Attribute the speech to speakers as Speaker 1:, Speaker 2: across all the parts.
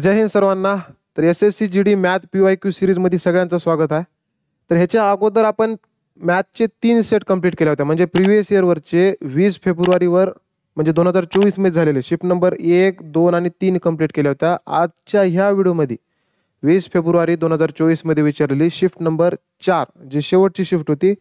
Speaker 1: जय हिंद सर्वांना. तर SSC GD math PYQ सिरीजमध्ये सगळ्यांचं स्वागत आहे. तर ह्याच्या अगोदर आपण मॅथचे 3 सेट कंप्लीट केले होते, म्हणजे प्रिव्हियस इयरवरचे 20 फेब्रुवारीवर म्हणजे 2024 मध्ये झालेले शिफ्ट नंबर 1, 2 आणि 3 कंप्लीट केल्या होत्या. आजच्या ह्या व्हिडिओमध्ये 20 फेब्रुवारी 2024 मध्ये विचारलेली शिफ्ट नंबर 4 जी शेवटची शिफ्ट होती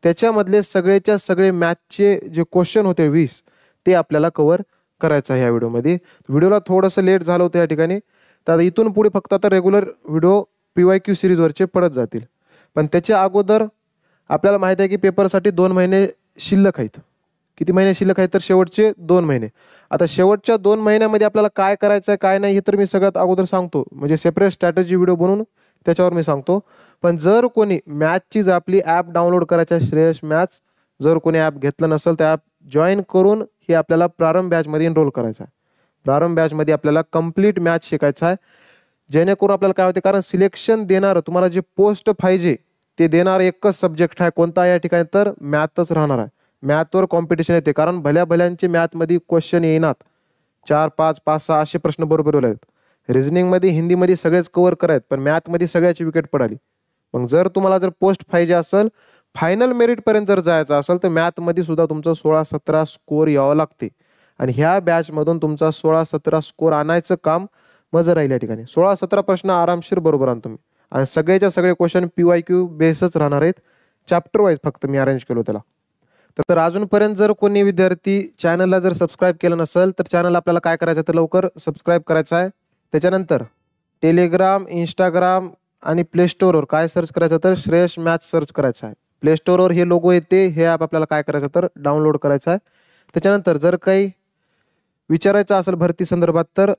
Speaker 1: त्याच्यामधले सगळेच्या सगळे मॅथचे जे क्वेश्चन होते 20 ते आपल्याला कव्हर करायचं आहे या व्हिडिओमध्ये. व्हिडिओला थोडंसं लेट झालं होतं या ठिकाणी, तर इथून पुढे फक्त आता रेग्युलर व्हिडिओ PYQ सिरीजवरचे पडत जातील. पण त्याच्या अगोदर आपल्याला माहिती आहे की पेपरसाठी 2 महिने शिल्लक आहेत. किती महिने शिल्लक आहेत? तर शेवटचे 2 महिने. आता शेवटच्या 2 महिन्यामध्ये आपल्याला काय करायचं आहे काय नाही हे तर मी सगळ्यात अगोदर सांगतो, म्हणजे सेपरेट स्ट्रॅटेजी व्हिडिओ बनवून त्याच्यावर मी सांगतो. पण जर कोणी मॅथची जर आपली ॲप डाउनलोड करायच्या श्रेयश मॅथ्स जर कोणी ॲप घेतलं नसेल तर ॲप जॉईन करून हे आपल्याला प्रारंभ बॅचमध्ये एनरोल करायचं आहे. प्रारंभ बॅचमध्ये आपल्याला कंप्लीट मॅथ शिकायचं आहे, जेणेकरून आपल्याला काय होते, कारण सिलेक्शन देणारं तुम्हाला जे पोस्ट पाहिजे ते देणार एकच सब्जेक्ट आहे. कोणता आहे या ठिकाणी? तर मॅथच राहणार आहे. मॅथवर कॉम्पिटिशन येते, कारण भल्या भल्यांचे मॅथमध्ये क्वेश्चन येणार 4, 5, 5, 6 असे प्रश्न बरोबर आहेत. रिझनिंगमध्ये हिंदीमध्ये सगळेच कव्हर करायत, पण मॅथमध्ये सगळ्याची विकेट पडाली. मग जर तुम्हाला जर पोस्ट पाहिजे असेल, फायनल मेरिटपर्यंत जर जायचं असेल तर मॅथमध्ये सुद्धा तुमचं 16-17 स्कोअर यावं लागते. आणि ह्या बॅचमधून तुमचा 16-17 स्कोअर आणायचं काम मजा राहील. या ठिकाणी 16-17 प्रश्न आरामशीर बरोबर आणतो मी, आणि सगळेच्या सगळे क्वेश्चन PYQ बेसच राहणार आहेत. चॅप्टर वाईज फक्त मी अरेंज केलो त्याला. तर अजूनपर्यंत जर कोणी विद्यार्थी चॅनलला जर सबस्क्राईब केलं नसेल तर चॅनल आपल्याला काय करायचं तर लवकर सबस्क्राईब करायचं आहे. त्याच्यानंतर टेलिग्राम, इंस्टाग्राम आणि प्ले स्टोअरवर काय सर्च करायचं तर श्रेयश मॅथ्स सर्च करायचं आहे. प्ले स्टोअरवर हे लोगो येते, हे ॲप आपल्याला काय करायचं तर डाउनलोड करायचं आहे. त्याच्यानंतर जर काही विचारायचं असेल भरती संदर्भात तर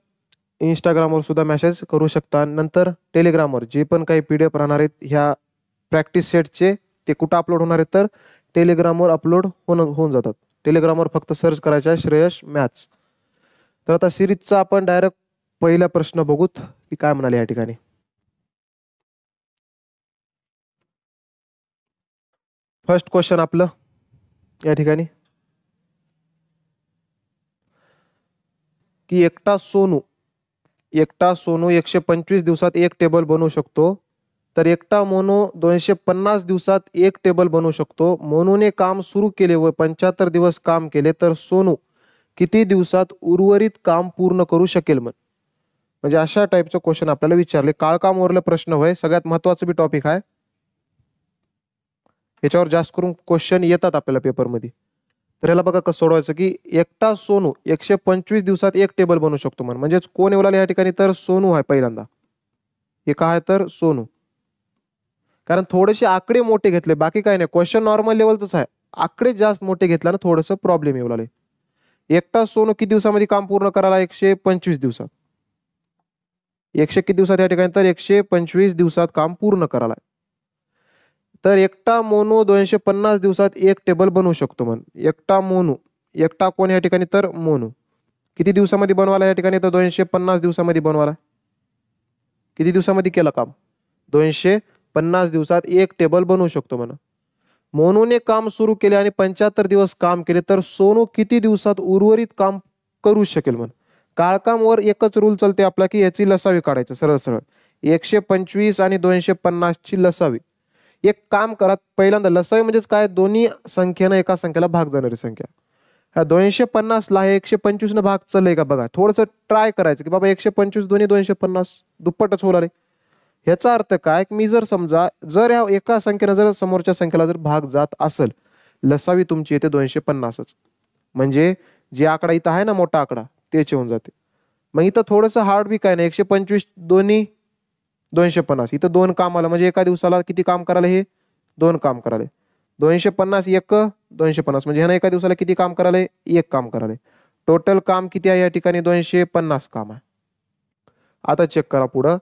Speaker 1: इंस्टाग्रामवर सुद्धा मेसेज करू शकता. नंतर टेलिग्रामवर जे पण काही PDF राहणार आहेत ह्या प्रॅक्टिस सेटचे ते कुठं अपलोड होणार आहेत तर टेलिग्रामवर अपलोड होऊन जातात. टेलिग्रामवर फक्त सर्च करायचं आहे श्रेयश मॅथ्स. तर आता सिरीजचा आपण डायरेक्ट पहिला प्रश्न बघूत की काय म्हणाले या ठिकाणी. फर्स्ट क्वेश्चन आपलं या ठिकाणी की एकटा सोनू 125 दिवसात एक टेबल बनवू शकतो, तर एकटा मोनू 250 दिवसात एक टेबल बनवू शकतो. मोनूने काम सुरू केले व 75 दिवस काम केले, तर सोनू किती दिवसात उर्वरित काम पूर्ण करू शकेल? म्हणजे अशा टाईपचं क्वेश्चन आपल्याला विचारले. काळकामवरले प्रश्न होय, सगळ्यात महत्वाचं बी टॉपिक आहे. याच्यावर जास्त करून क्वेश्चन येतात आपल्याला पेपरमध्ये. तर ह्याला बघा कसं सोडवायचं की एकटा सोनू 125 दिवसात एक टेबल बनवू शकतो. म्हणजेच कोण येवला या ठिकाणी तर सोनू आहे पहिल्यांदा. हे काय आहे तर सोनू, कारण थोडेसे आकडे मोठे घेतले, बाकी काय नाही. क्वेश्चन नॉर्मल लेवलच आहे, आकडे जास्त मोठे घेतल्यानं थोडंसं प्रॉब्लेम येऊ लागले. एकटा सोनू किती दिवसामध्ये काम पूर्ण करायला? 125 दिवसात. 100 किती दिवसात या ठिकाणी तर 125 दिवसात काम पूर्ण करायला. तर एकटा मोनू 250 दिवसात एक टेबल बनवू शकतो. एकटा मोनू, एकटा कोण या ठिकाणी तर मोनू किती दिवसामध्ये बनवायला या ठिकाणी तर 250 दिवसामध्ये बनवायला. किती दिवसामध्ये केलं काम? 250 दिवसात एक टेबल बनवू शकतो. मोनूने काम सुरू केले आणि 75 दिवस काम केले, तर सोनू किती दिवसात उर्वरित काम करू शकेल? काळकामवर एकच रूल चालते आपला की याची लसावी काढायचं. सरळ सरळ 125 आणि 250 ची लसावी. एक काम करा, पहिल्यांदा लसावी म्हणजेच काय, दोन्ही संख्येनं एका संख्येला भाग जाणारी संख्या. ह्या 250 ला 125 न भाग चाललंय का बघा. थोडंसं ट्राय करायचं की बाबा 125 दोन्ही 250 दुप्पटच होणार आहे. ह्याचा अर्थ काय की मी जर समजा जर ह्या एका संख्येनं जर समोरच्या संख्येला जर भाग जात असेल, लसावी तुमची येते 250च. म्हणजे जे आकडा इथं आहे ना मोठा आकडा तेच येऊन जाते. मग इथं थोडंसं हार्ड बी काय नाही. 125 दोन्ही 250 इथं 2 काम आलं, म्हणजे एका दिवसाला किती काम करायला? हे 2 काम करायला. 250 1 250 म्हणजे ह्यानं एका दिवसाला किती काम करायला? 1 काम करायला. टोटल काम किती आहे या ठिकाणी? 250 काम आहे. आता चेक करा पुढं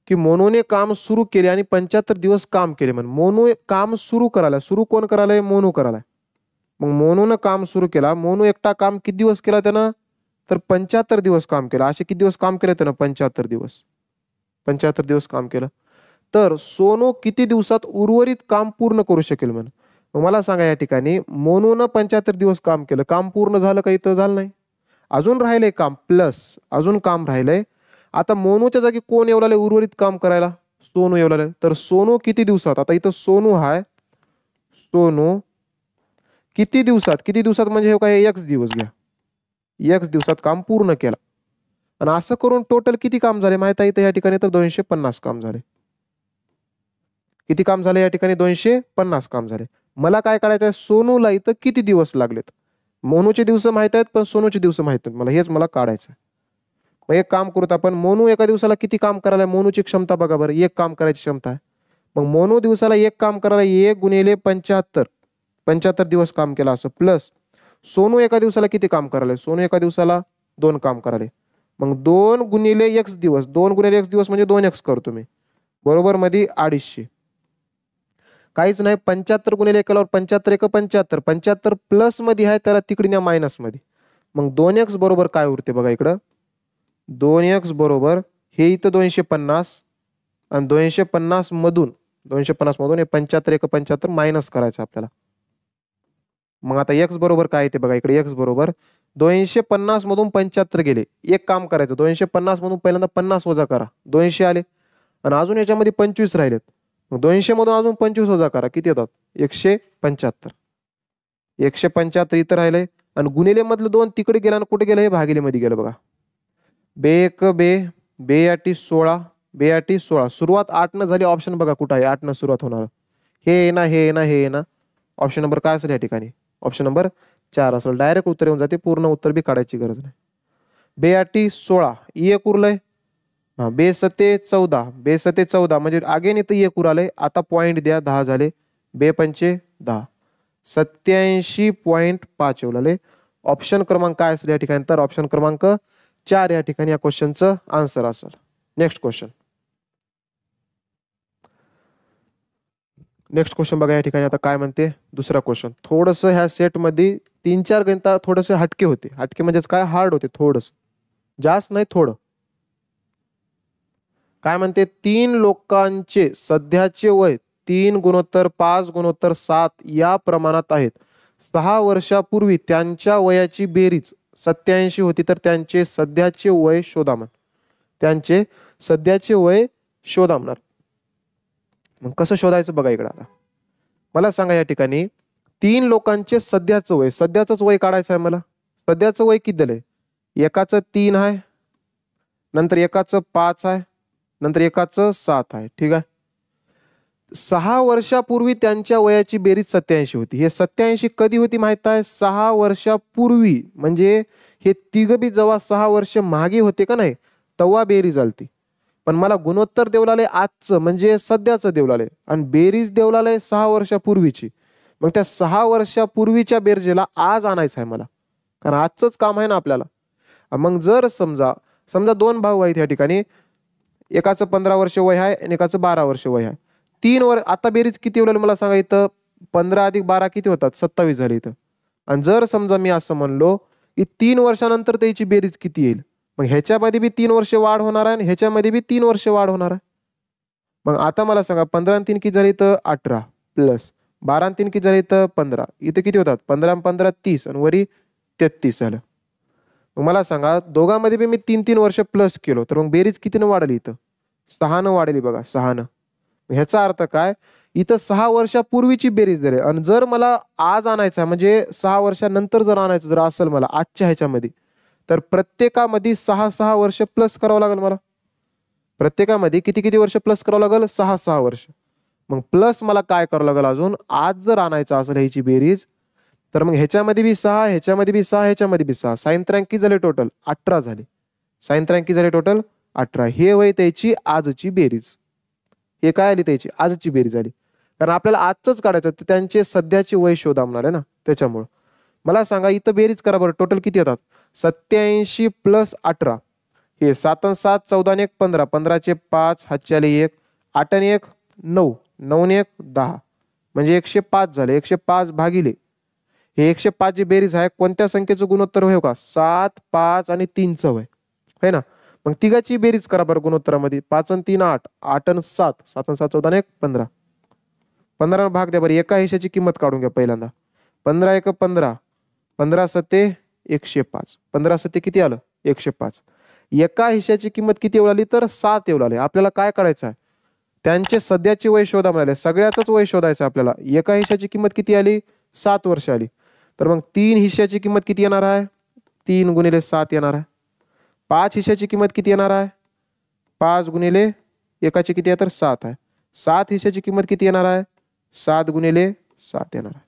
Speaker 1: की मोनूने काम सुरू केले आणि 75 दिवस काम केले. मोनू काम सुरू करायला, सुरू कोण करायला? मोनू करायला. मग मोनूनं काम सुरू केला. मोनू एकटा काम किती दिवस केला त्यानं तर 75 दिवस काम केलं. असे किती दिवस काम केले त्यानं? 75 दिवस. 75 दिवस काम केलं, तर सोनू किती दिवसात उर्वरित काम पूर्ण करू शकेल? मग मला सांगा या ठिकाणी मोनूनं 75 दिवस काम केलं, काम पूर्ण झालं का? इथं झालं नाही, अजून राहिलंय काम, प्लस अजून काम राहिलंय. आता मोनूच्या जागी कोण येऊ लागले उर्वरित काम करायला? सोनू येऊ लागले. तर सोनू किती दिवसात? आता इथं सोनू हाय. सोनू किती दिवसात? किती दिवसात म्हणजे हे काय एक्स दिवस घ्या. एक्स दिवसात काम पूर्ण केला. आणि असं करून टोटल किती काम झाले माहित आहे? इथं या ठिकाणी तर 250 काम झाले. किती काम झाले या ठिकाणी? 250 काम झाले. मला काय काढायचं आहे? सोनूला इथं किती दिवस लागलेत? मोनूचे दिवस माहित आहेत पण सोनूचे दिवस माहित नाहीत मला. हेच मला काढायचं आहे. मग एक काम करूत आपण. मोनू एका दिवसाला किती काम करायला? मोनूची क्षमता बघा बरं. एक काम करायची क्षमता आहे. मग मोनू दिवसाला एक काम करायला 1 गुणिले 75. 75 दिवस काम केला असं. प्लस सोनू एका दिवसाला किती काम करायला? सोनू एका दिवसाला 2 काम करायला. मग 2 गुणिले x दिवस. 2 गुणिले x दिवस म्हणजे 2x करतो मी. बरोबर मध्ये 250. काहीच नाही. 75 गुणिले केल्यावर 75 एक 75. 75 प्लस मध्ये आहे त्याला तिकडे न्या मायनस मध्ये. मग 2x बरोबर काय उरते बघा इकडं. 2x बरोबर हे इथं 250 आणि 250 मधून हे 75 एक 75 मायनस करायचं आपल्याला. मग आता x बरोबर काय येते बघा इकडे. x बरोबर 250 मधून 75 गेले. एक काम करायचं. 250 मधून पहिल्यांदा 50 वजा करा. 200 आले. आणि अजून याच्यामध्ये 25 राहिलेत. मग 200 मधून अजून 25 वजा करा. किती येतात? 175. 175 इथं राहिले. आणि गुणिले मधलं 2 तिकडे गेला आणि कुठे गेलं? हे भागिले मध्ये गेलं बघा. बे एक बे. बे आठी 16. बे आठी 16. सुरुवात 8 न झाली. ऑप्शन बघा कुठं आहे? 8 न सुरुवात होणार. हे ना हे ना हे ना. ऑप्शन नंबर काय असेल या ठिकाणी? ऑप्शन नंबर 4 असेल. डायरेक्ट उत्तर येऊन जाते. पूर्ण उत्तर बी काढायची गरज नाही. बे आठी 16. एक उरलंय. हा. बे सते 14. बे सते 14 म्हणजे अगेन इथं एक उरालंय. आता पॉईंट द्या. 10 झाले. बे पंचे 10. 87.5 येवले. ऑप्शन क्रमांक काय असेल या ठिकाणी? तर ऑप्शन क्रमांक 4 या ठिकाणी या क्वेश्चनचं आन्सर असेल. Next question. नेक्स्ट क्वेश्चन बघा या ठिकाणी. आता काय म्हणते दुसरा क्वेश्चन. थोडंसं ह्या सेटमध्ये 3-4 गणित थोडेसे हटके होते. हटके म्हणजेच काय? हार्ड होते थोडंसं. जास्त नाही थोडं. काय म्हणते? 3 लोकांचे सध्याचे वय 3 गुणोत्तर 5 गुणोत्तर 7 या प्रमाणात आहेत. 6 वर्षापूर्वी त्यांच्या वयाची बेरीज 87 होती. तर त्यांचे सध्याचे वय शोधा म्हण. त्यांचे सध्याचे वय शोधा म्हणणार. मग कसं शोधायचं बघा इकडे. आता मला सांगा या ठिकाणी 3 लोकांचे सध्याचं वय. सध्याचंच वय काढायचं आहे मला. सध्याचं वय किती दिलंय? एकाचं 3 आहे. नंतर एकाचं 5 आहे. नंतर एकाचं 7 आहे. ठीक आहे. 6 वर्षापूर्वी त्यांच्या वयाची बेरीज 87 होती. हे 87 कधी होती माहित आहे? 6 वर्षापूर्वी. म्हणजे हे तिघ बी जेव्हा 6 वर्ष मागे होते का नाही तेव्हा बेरीज आलती. पण मला गुणोत्तर देवलाले आजचं म्हणजे सध्याचं देवलाले आणि बेरीज देवलाले 6 वर्षापूर्वीची. मग त्या 6 वर्षापूर्वीच्या बेरजेला आज आणायचं आहे मला. कारण आजचंच काम आहे ना आपल्याला. मग जर समजा 2 भाऊ आहेत या ठिकाणी. एकाचं 15 वर्ष वय आहे आणि एकाचं 12 वर्ष वय आहे. 3 वर्ष. आता बेरीज किती येईल मला सांगा. इथं 15 अधिक 12 किती होतात? 27 झाली इथं. आणि जर समजा मी असं म्हणलो की 3 वर्षानंतर त्याची बेरीज किती येईल? मग ह्याच्यामध्ये बी 3 वर्ष वाढ होणार आहे आणि ह्याच्यामध्ये बी 3 वर्ष वाढ होणार आहे. मग आता मला सांगा 15 आणि 3 किती झाली? तर 18 प्लस 12 आणि 3 किती झाली? तर 15. इथं किती होतात? 15 आणि 15 30 आणि वरी 33 झालं. मग मला सांगा दोघांमध्ये बी मी 3-3 वर्ष प्लस केलो तर मग बेरीज कितीनं वाढली? इथं 6 न वाढली बघा. 6 न. ह्याचा अर्थ काय? इथं 6 वर्षापूर्वीची बेरीज दिली आणि जर मला आज आणायचं म्हणजे 6 वर्षानंतर जर आणायचं जर असेल मला आजच्या ह्याच्यामध्ये तर प्रत्येकामध्ये 6-6 वर्ष प्लस करावं लागेल मला. प्रत्येकामध्ये किती वर्ष प्लस करावं लागेल? 6-6 वर्ष. मग प्लस मला काय करावं लागेल अजून? आज जर आणायचं असेल ह्याची बेरीज तर मग ह्याच्यामध्ये बी 6 ह्याच्यामध्ये बी 6 ह्याच्यामध्ये बी 6. साइन त्र्यांकी झाले टोटल 18 झाले. साइन त्र्यांकी झाले टोटल 18. हे वय त्याची आजची बेरीज. हे काय आली त्याची आजची बेरीज आली. कारण आपल्याला आजच काढायचं तर त्यांचे सध्याचे वय शोधा म्हणणार आहे ना त्याच्यामुळं. मला सांगा इथं बेरीज करा बरं. टोटल किती येतात? 87 प्लस 18. हे 7 आणि 7 14 आणि 1 15. 15चे 5 हातचे आले 1. 8 आणि 1 9. 9 आणि 1 10. म्हणजे 105 झाले. 105 भागिले हे 105 ची बेरीज आहे. कोणत्या संख्येचं गुणोत्तर होय का? 7 5 आणि 3 चं वय है ना. मग तिघाची बेरीज करा बरं गुणोत्तरामध्ये. 5 आणि 3 8. 8 आणि 7. 7 आणि 7 14 आणि 1 15. 15 भाग द्या बरं. एका हिशाची किंमत काढून घ्या पहिल्यांदा. 15 1 15. 15 सते 105. 15 सते किती आलं? 105. एका हिश्श्याची किंमत किती येऊ लागली तर 7 येऊ लागली. आपल्याला काय करायचं आहे, त्यांचे सध्याची वय शोधा म्हणाले, सगळ्याच वय शोधायचं आपल्याला. एका हिश्श्याची किंमत किती आली, 7 वर्ष आली. तर मग 3 हिश्श्याची किंमत किती येणार आहे, 3 गुणिले 7 येणार आहे. 5 हिश्श्याची किंमत किती येणार आहे, 5 गुणिले एकाची किती आहे तर 7 आहे. 7 हिश्श्याची किंमत किती येणार आहे, 7 गुणिले 7 येणार आहे.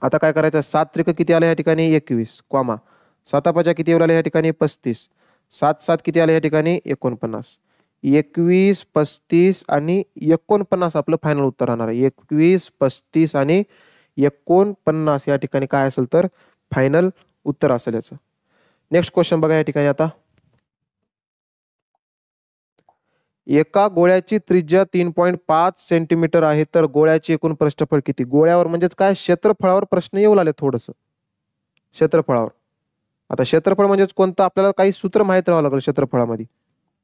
Speaker 1: आता काय करायचं, 7 त्रिक किती आले या ठिकाणी 21, कॉमा 7 किती येऊ लागले या ठिकाणी 35, 7 7 किती आले या ठिकाणी 49. 21, 35 आणि 49 आपलं फायनल उत्तर राहणार आहे. 21, 35 आणि 49 या ठिकाणी काय असेल तर फायनल उत्तर असेल याचं. नेक्स्ट क्वेश्चन बघा या ठिकाणी. आता एका गोळ्याची त्रिज्या 3.5 सेंटीमीटर आहे तर गोळ्याची एकूण पृष्ठफळ किती. गोळ्यावर म्हणजेच काय, क्षेत्रफळावर प्रश्न येऊ लागले थोडस, क्षेत्रफळावर. आता क्षेत्रफळ म्हणजेच कोणतं, आपल्याला काही सूत्र माहित राहावं लागलं क्षेत्रफळामध्ये.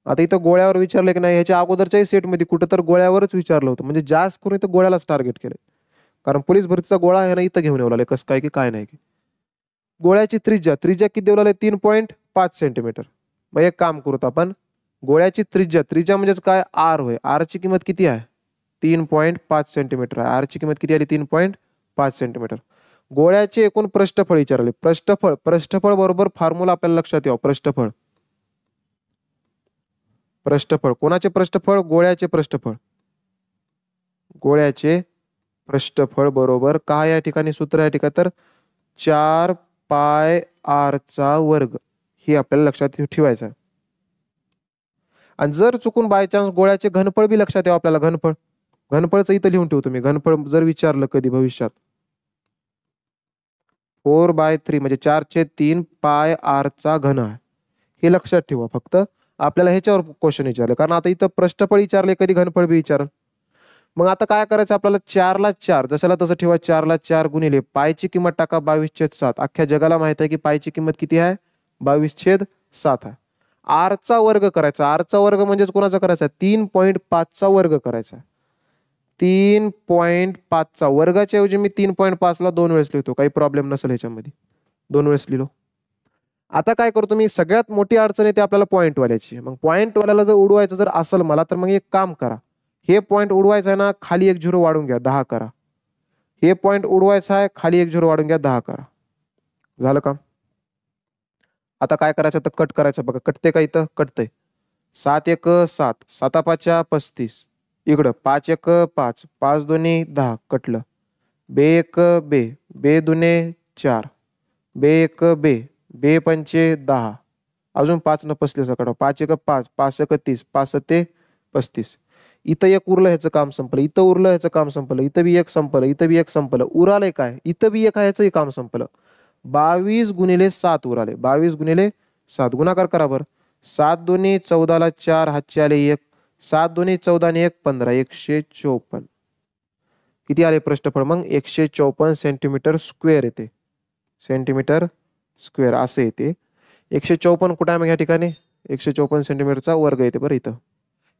Speaker 1: आता इथं गोळ्यावर विचारलं की नाही, ह्याच्या अगोदरच्याही सेटमध्ये कुठं तर गोळ्यावरच विचारलं होतं, म्हणजे जास्त करून इथं गोळ्यालाच टार्गेट केलं. कारण पोलीस भरतीचा गोळा आहे ना, इथं घेऊन येऊ लागले कसं काय की काय नाही की. गोळ्याची त्रिज्या किती देऊ लागले 3.5 सेंटीमीटर. मग एक काम करूत आपण, गोळ्याची त्रिज्या म्हणजेच काय, आर होय. आर ची किंमत किती आहे 3.5 सेंटीमीटर आहे. आर ची किंमत किती आली 3.5 सेंटीमीटर. गोळ्याचे एकूण पृष्ठफळ विचारले. पृष्ठफळ बरोबर फॉर्म्युला आपल्याला लक्षात यावं. पृष्ठफळ कोणाचे पृष्ठफळ, गोळ्याचे पृष्ठफळ. गोळ्याचे पृष्ठफळ बरोबर काय या ठिकाणी सूत्र या ठिकाणी तर 4 पाय आर चा वर्ग, हे आपल्याला लक्षात ठेवायचं आहे. आणि जर चुकून बाय चान्स गोळ्याचे घनफळ बी लक्षात यावं आपल्याला. घनफळचं इथं लिहून ठेवतो मी. घनफळ जर विचारलं कधी भविष्यात, 4/3 म्हणजे 4/3 पाय आर चा घन आहे, हे लक्षात ठेवा. फक्त आपल्याला ह्याच्यावर क्वेश्चन विचारले, कारण आता इथं पृष्ठफळ विचारले, कधी घनफळ बी विचारलं. मग आता काय करायचं आपल्याला, 4 ला 4 जशाला तसं ठेवा. 4 ला 4 गुणिले पायची किंमत टाका 22/7. अख्ख्या जगाला माहित आहे की पायची किंमत किती आहे 22/7 आहे. आर चा वर्ग करायचा. आर चा वर्ग म्हणजेच कोणाचा करायचा, 3.5 चा वर्ग करायचा. 3.5 चा वर्गाच्या ऐवजी मी 3.5 ला 2 वेळेस लिहितो, काही प्रॉब्लेम नसेल ह्याच्यामध्ये. 2 वेळेस लिहिलो. आता काय करतो मी, सगळ्यात मोठी अडचण येते आपल्याला पॉईंट वाल्याची. मग पॉईंट वाल्याला जर उडवायचं जर असेल मला, तर मग एक काम करा, हे पॉईंट उडवायचं आहे ना, खाली 1 झिरो वाढून घ्या, 10 करा. हे पॉईंट उडवायचं आहे, खाली 1 झिरो वाढून घ्या, 10 करा. झालं का. आता काय करायचं तर कट करायचं. बघा कटते का, इथं कटतंय. 7 1 7, 7 5 35, इकडं 5 1 5, 5 2 10 कटलं. बे 1 बे, बे 2 4, बे 1 बे, बे 5 10, अजून 5 न 35 कडा. 5 1 5, 5 1 30, 5 7 35. इथं एक उरलं, ह्याचं काम संपलं. इथं उरलं, ह्याचं काम संपलं. इथं बी एक संपलं, इथं बी एक संपलं. उरालंय काय, इथं बी एक आहे, ह्याचंही काम संपलं. 22 गुणिले 7 उराले. 22 गुणिले 7 गुणाकार करा बरं. 7 2 14 ला 4, हातचे आले 1, 7 2 14 आणि 1 15, 154. किती आले पृष्ठफळ मग 154 सेंटीमीटर स्क्वेअर येते. सेंटीमीटर स्क्वेअर असे येते. 154 कुठे आहे मग या ठिकाणी, 154 सेंटीमीटरचा वर्ग येते. बरं इथं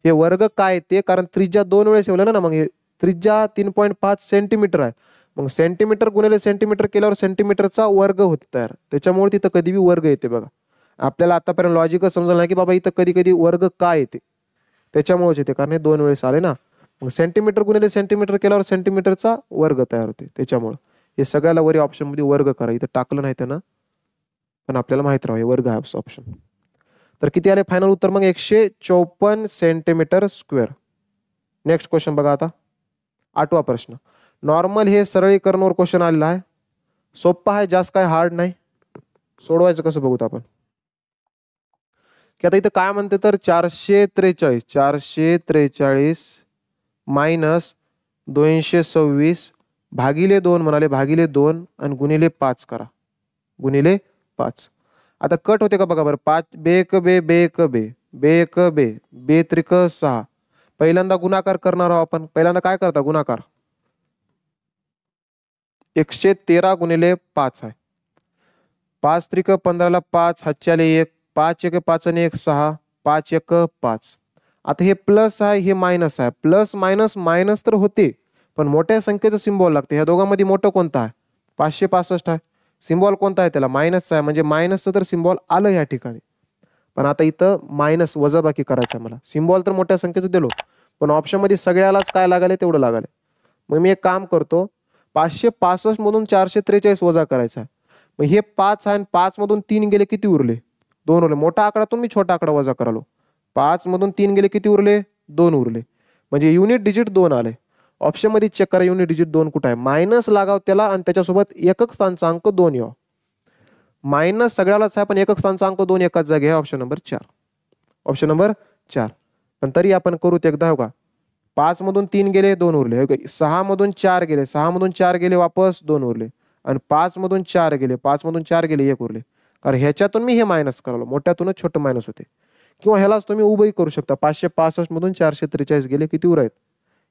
Speaker 1: हे वर्ग काय येते, कारण त्रिज्या 2 वेळेस ठेवलं ना, मग हे त्रिज्या 3.5 सेंटीमीटर आहे. मग सेंटीमीटर गुणिले सेंटीमीटर केल्यावर सेंटीमीटरचा वर्ग होत तयार. त्याच्यामुळे तिथं कधी बी वर्ग येते. बघा आपल्याला आतापर्यंत लॉजिकच समजलं नाही की बाबा इथं कधी कधी वर्ग काय येते, त्याच्यामुळेच येते, कारण हे 2 वेळेस आले ना. मग सेंटीमीटर गुणिले सेंटीमीटर केल्यावर सेंटीमीटरचा वर्ग तयार होते. त्याच्यामुळे हे सगळ्याला वरी ऑप्शन मध्ये वर्ग करा. इथं टाकलं नाही त्यांना, पण आपल्याला माहित राहावं हे वर्ग आहे ऑप्शन. तर किती आले फायनल उत्तर मग 154 सेंटीमीटर स्क्वेअर. नेक्स्ट क्वेश्चन बघा. आता 8वा प्रश्न. नॉर्मल हे सरळीकरणवर क्वेश्चन आलेला आहे. सोप्पा आहे, जास्त काय हार्ड नाही. सोडवायचं कसं बघूत आपण. की आता इथं काय म्हणते तर 443 मायनस 226 भागिले 2 म्हणाले, भागिले 2 आणि गुणिले 5 करा. गुणिले 5. आता कट होते का बघा बरं. 5 बे 1 बे, बे 1 बे, बे 1 बे, बे 3 6. पहिल्यांदा गुणाकार करणार आहोत आपण. पहिल्यांदा काय करता गुणाकार. 113 गुणिले 5 आहे. 5 3 15 ला 5, हातचे आले 1, 5 1 5 आणि 1 6, 5 1 5. आता हे प्लस आहे, हे मायनस आहे. प्लस मायनस मायनस तर होते, पण मोठ्या संख्येचं सिम्बॉल लागते. ह्या दोघांमध्ये मोठं कोणतं आहे 565 आहे. सिम्बॉल कोणता आहे त्याला मायनसचा आहे, म्हणजे मायनसचं तर सिम्बॉल आलं या ठिकाणी. पण आता इथं मायनस वजाबाकी करायचं आहे मला. सिम्बॉल तर मोठ्या संख्येचं दिलो, पण ऑप्शनमध्ये सगळ्यालाच काय लागाले तेवढं लागाले. मग मी एक काम करतो, 565 मधून 443 वजा करायचा आहे. मग हे 5 आहे, 5 मधून 3 गेले किती उरले? 2 उरले. मोठा आकडातून मी छोटा आकडा वजा करालो. 5 मधून 3 गेले किती उरले? 2 उरले. म्हणजे युनिट डिजिट 2 आले. ऑप्शन मध्ये चेक करा युनिट डिजिट 2 कुठं आहे. मायनस लागाव त्याला आणि त्याच्यासोबत एकक स्थानचा अंक 2 यावं. मायनस सगळ्यालाच आहे, पण एकक स्थानचा अंक 2 एकाच जागी आहे. Option number 4. Option number 4. पण तरी आपण करू ते एकदा. हो का, 5 मधून 3 गेले 2 उरले. 6 मधून 4 गेले, 6 मधून 4 गेले वापस 2 उरले. आणि 5 मधून 4 गेले, 5 मधून 4 गेले 1 उरले. कारण ह्याच्यातून मी हे मायनस करालो, मोठ्यातूनच छोटं मायनस होते. किंवा ह्यालाच तुम्ही उभंही करू शकता. 565 मधून 443 गेले किती उर आहेत?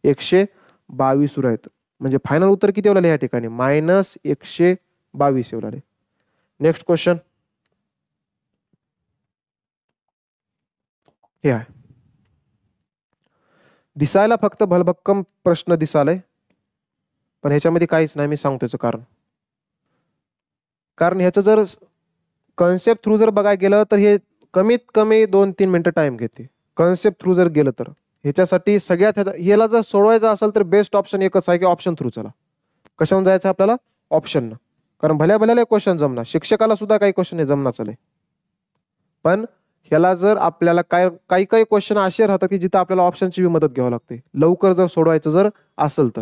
Speaker 1: 122 उर आहेत. म्हणजे फायनल उत्तर किती येऊ या ठिकाणी? -122 येऊ. नेक्स्ट क्वेश्चन हे आहे. दिसायला फक्त भलभक्कम प्रश्न दिसालय, पण ह्याच्यामध्ये काहीच नाही. मी सांगतो याचं कारण ह्याचं जर कन्सेप्ट थ्रू जर बघायला गेलं तर हे कमीत कमी 2-3 मिनिटं टाइम घेते. कन्सेप्ट थ्रू जर गेलं तर ह्याच्यासाठी सगळ्यात ह्याला जर सोडवायचं असेल तर बेस्ट ऑप्शन एकच आहे की ऑप्शन थ्रू चला. कशावर जायचं आपल्याला? ऑप्शन. कारण भल्या क्वेश्चन जमणार, शिक्षकाला सुद्धा काही क्वेश्चन हे जमणार चालेल. पण ह्याला जर आपल्याला काही क्वेश्चन असे राहतात की जिथं आपल्याला ऑप्शनची मदत घ्यावी लागते लवकर जर सोडवायचं जर असेल तर.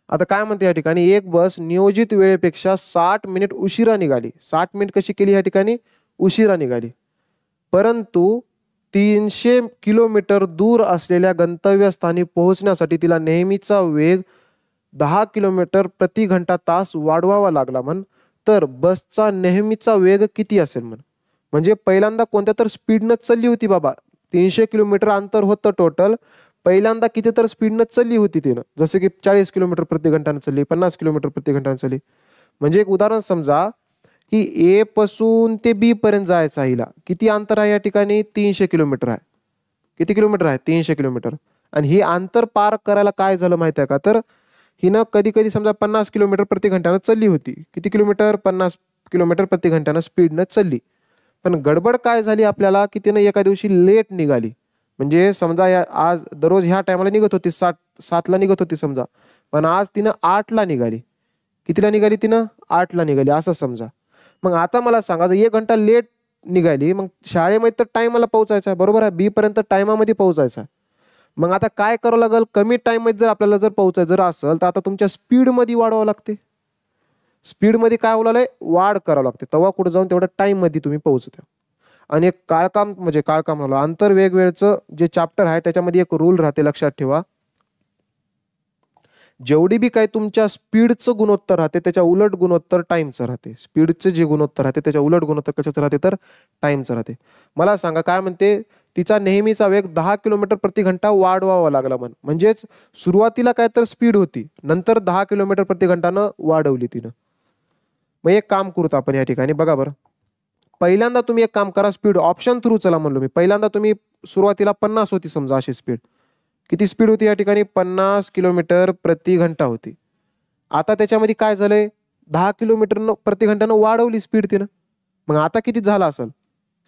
Speaker 1: आता काय म्हणते या ठिकाणी, एक बस नियोजित वेळेपेक्षा 60 मिनिट उशिरा निघाली. 60 मिनिट कशी केली या ठिकाणी? उशिरा निघाली. परंतु 300 किलोमीटर दूर असलेल्या गंतव्यस्थानी पोहोचण्यासाठी तिला नेहमीचा वेग 10 किलोमीटर प्रति घंटा तास वाढवावा लागला म्हण. तर बसचा नेहमीचा वेग किती असेल म्हण. म्हणजे पहिल्यांदा कोणत्या तर स्पीडनं चालली होती बाबा. 300 किलोमीटर अंतर होतं टोटल. पहिल्यांदा किती तर स्पीडनं चालली होती तिनं, जसं की 40 किलोमीटर प्रति घंटाने चालली, 50 किलोमीटर प्रति घंटाने चालली. म्हणजे एक उदाहरण समजा की ए पासून ते बी पर्यंत जायचं आहे. हिला किती अंतर आहे या ठिकाणी? 300 किलोमीटर आहे. किती किलोमीटर आहे? 300 किलोमीटर. आणि ही अंतर पार करायला काय झालं माहिती आहे का, तर हिनं कधी कधी समजा 50 किलोमीटर प्रति घंट्यानं चालली होती. किती किलोमीटर? 50 किलोमीटर प्रति घंट्यानं स्पीडनं चालली. पण गडबड काय झाली आपल्याला की तिनं एका दिवशी लेट निघाली. म्हणजे समजा आज दररोज ह्या टायमाला निघत होती 7ला निघत होती समजा, पण आज तिनं 8ला निघाली. कितीला निघाली तिनं? 8ला निघाली असं समजा. मग आता मला सांगा, जर 1 घंटा लेट निघाली, मग शाळेमध्ये तर टायमाला पोहोचायचा आहे, बरोबर आहे, बी पर्यंत टायमामध्ये पोहोचायचा आहे. मग आता काय करावं लागेल? कमी टाइम मध्ये जर आपल्याला जर पोहोचायचं जर असेल तर आता तुमच्या स्पीड मध्ये वाढवावं लागते. स्पीड मध्ये काय होणार? वाढ करावं लागते. तेव्हा कुठे जाऊन तेवढ्या टाइम मध्ये तुम्ही पोहोचता. आणि एक काळकाम झालं अंतर वेगवेगळचं जे चॅप्टर आहे त्याच्यामध्ये एक रूल राहते, लक्षात ठेवा. जेवढी बी काही तुमच्या स्पीडचं गुणोत्तर राहते त्याच्या उलट गुणोत्तर टाइमचं राहते. स्पीडचं जे गुणोत्तर राहते त्याच्या उलट गुणोत्तर कशाचं राहते? तर टाइमचं राहते. मला सांगा काय म्हणते, तिचा नेहमीचा वेग 10 किलोमीटर प्रति घंटा वाढवावा लागला म्हणजेच सुरुवातीला काय तर स्पीड होती, नंतर 10 किलोमीटर प्रति घंटानं वाढवली तिनं. मग एक काम करूत आपण या ठिकाणी, बघा बरं. पहिल्यांदा तुम्ही एक काम करा, स्पीड ऑप्शन थ्रू चला म्हणलो मी. पहिल्यांदा तुम्ही सुरुवातीला 50 होती समजा अशी स्पीड. किती स्पीड होती या ठिकाणी? 50 किलोमीटर प्रति घंटा होती. आता त्याच्यामध्ये काय झालंय? 10 किलोमीटर प्रति घंटानं वाढवली स्पीड तिनं. मग आता किती झाला असेल?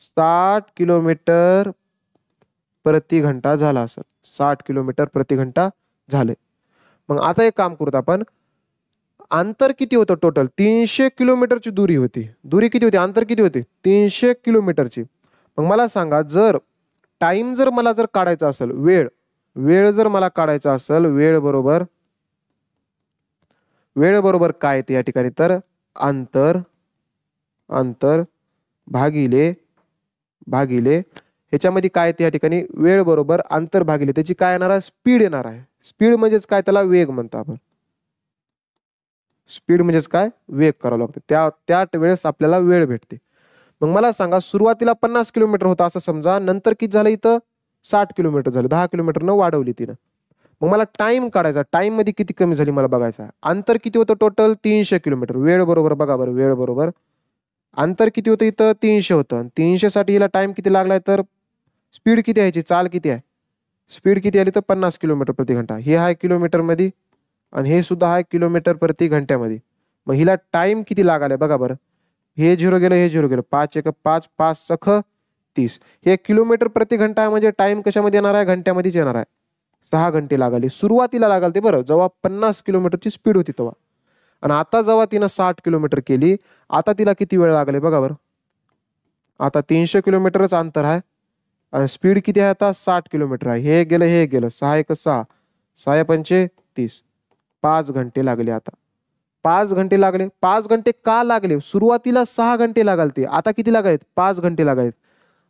Speaker 1: 60 किलोमीटर प्रति घंटा झाला असेल. 60 किलोमीटर प्रति घंटा झाले. मग आता एक काम करूत आपण, अंतर किती होतं टोटल? 300 किलोमीटरची दूरी होती. दूरी किती होती? अंतर किती होते? 300 किलोमीटरची. मग मला सांगा, जर टाइम जर मला जर काढायचा असेल, वेळ जर मला काढायचा असेल, वेळ बरोबर काय येते या ठिकाणी? तर अंतर भागिले ह्याच्यामध्ये काय येते या ठिकाणी? वेळ बरोबर अंतर भागिले त्याची काय येणार आहे? स्पीड येणार आहे. स्पीड म्हणजेच काय? त्याला वेग म्हणतो आपण. स्पीड म्हणजेच काय? वेग करावं लागतं. त्या वेळेस आपल्याला वेळ भेटते. मग मला सांगा, सुरुवातीला 50 किलोमीटर होता असं समजा, नंतर किती झालं इथं? 60 किलोमीटर झालं. 10 किलोमीटरनं वाढवली तिनं. मग मला टाइम काढायचा, टाइम मध्ये किती कमी झाली मला बघायचं आहे. अंतर किती होतं टोटल? 300 किलोमीटर. वेळ बरोबर बघा बरं, वेळ बरोबर अंतर किती होतं इथं? 300 होतं. 300 साठी हिला टाइम किती लागलाय? तर स्पीड किती आहे, चाल किती आहे? स्पीड किती आली तर 50 किलोमीटर प्रति घंटा. हे आहे किलोमीटर मध्ये आणि हे सुद्धा आहे किलोमीटर प्रति घंट्यामध्ये. मग हिला टाइम किती लागायला बघा बरं. हे 0 गेलं, हे 0 गेलं. 5 1 5, 5 सख 30. हे किलोमीटर प्रति घंटा आहे, म्हणजे टाइम कशामध्ये येणार आहे, घंट्यामध्येच येणार आहे. 6 घंटे लागले. सुरुवातीला लागल ते बरं, जेव्हा 50 किलोमीटरची स्पीड होती तेव्हा. आणि आता जेव्हा तिनं 60 किलोमीटर केली, आता तिला किती वेळ लागले बघा बरं. आता 300 किलोमीटरच अंतर आहे आणि स्पीड किती आहे आता, 60 किलोमीटर आहे. हे गेलं 6 1 6, 6 पंचे 30. 5 घंटे लागले. आता 5 घंटे लागले. 5 घंटे का लागले, सुरुवातीला 6 घंटे लागले, आता किती लागलेत, 5 घंटे लागलेत.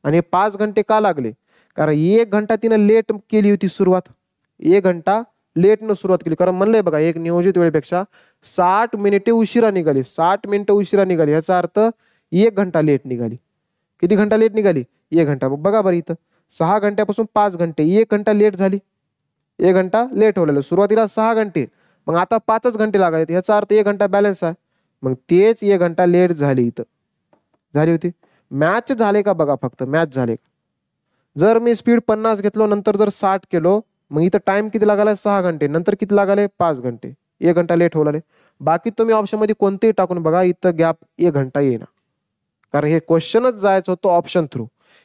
Speaker 1: आणि 5 घंटे का लागले, कारण 1 घंटा तिनं लेट केली होती सुरुवात. 1 घंटा लेटनं सुरुवात केली, कारण म्हणलंय बघा, एक नियोजित वेळेपेक्षा 60 मिनिटे उशिरा निघाली. 60 मिनिटं उशिरा निघाली याचा अर्थ 1 घंटा लेट निघाली. किती घंटा लेट निघाली, 1 घंटा. बघा बरं, इथं 6 घंट्यापासून 5 घंटे, 1 घंटा लेट झाली. 1 घंटा लेट होलेलं. सुरुवातीला 6 घंटे, मग आता 5च घंटे लागायचे, याचा अर्थ 1 घंटा बॅलन्स आहे. मग तेच 1 घंटा लेट झाली, इथं झाली होती. मॅच झाले का बघा, फक्त मॅच झाले का. जर मी स्पीड 50 घेतलो, नंतर जर 60 केलो, मग इथं टाइम किती लागायला, 6 घंटे, नंतर किती लागाले, 5 घंटे. 1 घंटा लेट होलाले. बाकी तुम्ही ऑप्शन मध्ये कोणतेही टाकून बघा, इथं गॅप 1 घंटा येईना, कारण हे क्वेश्चनच जायचं होतं ऑप्शन थ्रू.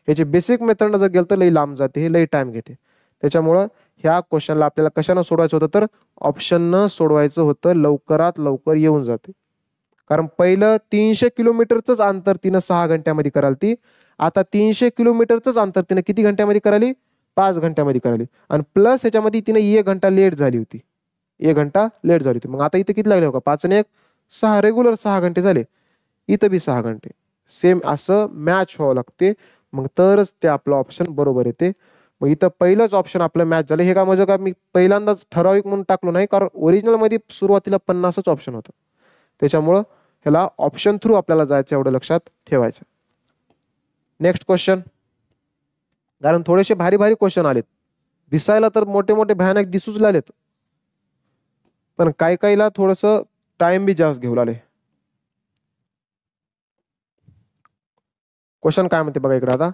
Speaker 1: ह्याचे बेसिक मेथडनं जर गेलं तर लई लांब जाते, हे लई टाइम घेते. त्याच्यामुळं ह्या क्वेश्चनला आपल्याला कशानं सोडवायचं होतं, तर ऑप्शननं सोडवायचं होतं. लवकरात लवकर येऊन जाते, कारण पहिलं 300 किलोमीटरचंच अंतर तिनं 6 घंट्यामध्ये कराल ती. आता 300 किलोमीटरचंच अंतर तिनं किती घंट्यामध्ये कराली, 5 घंट्यामध्ये कराली. आणि प्लस ह्याच्यामध्ये तिनं 1 घंटा लेट झाली होती. 1 घंटा लेट झाली होती. मग आता इथं किती लागले हो का, 5 आणि 1 6, रेग्युलर 6 घंटे झाले. इथं बी 6 घंटे. सेम असं मॅच व्हावं लागते, मग तरच ते आपलं ऑप्शन बरोबर येते. मग इथं पहिलंच ऑप्शन आपलं मॅच झालं. हे का म्हणजे का मी पहिल्यांदाच ठराविक म्हणून टाकलो नाही, कारण ओरिजिनलमध्ये सुरुवातीला 50च ऑप्शन होतं. त्याच्यामुळं ह्याला ऑप्शन थ्रू आपल्याला जायचं, एवढं लक्षात ठेवायचं. नेक्स्ट क्वेश्चन, कारण थोडेसे भारी भारी क्वेश्चन आलेत. दिसायला तर मोठे मोठे भयानक दिसूच लागलेत, पण काही काहीला थोडंसं टाइम बी जास्त घेऊ लागले. क्वेश्चन काय म्हणते बघा इकडे आता,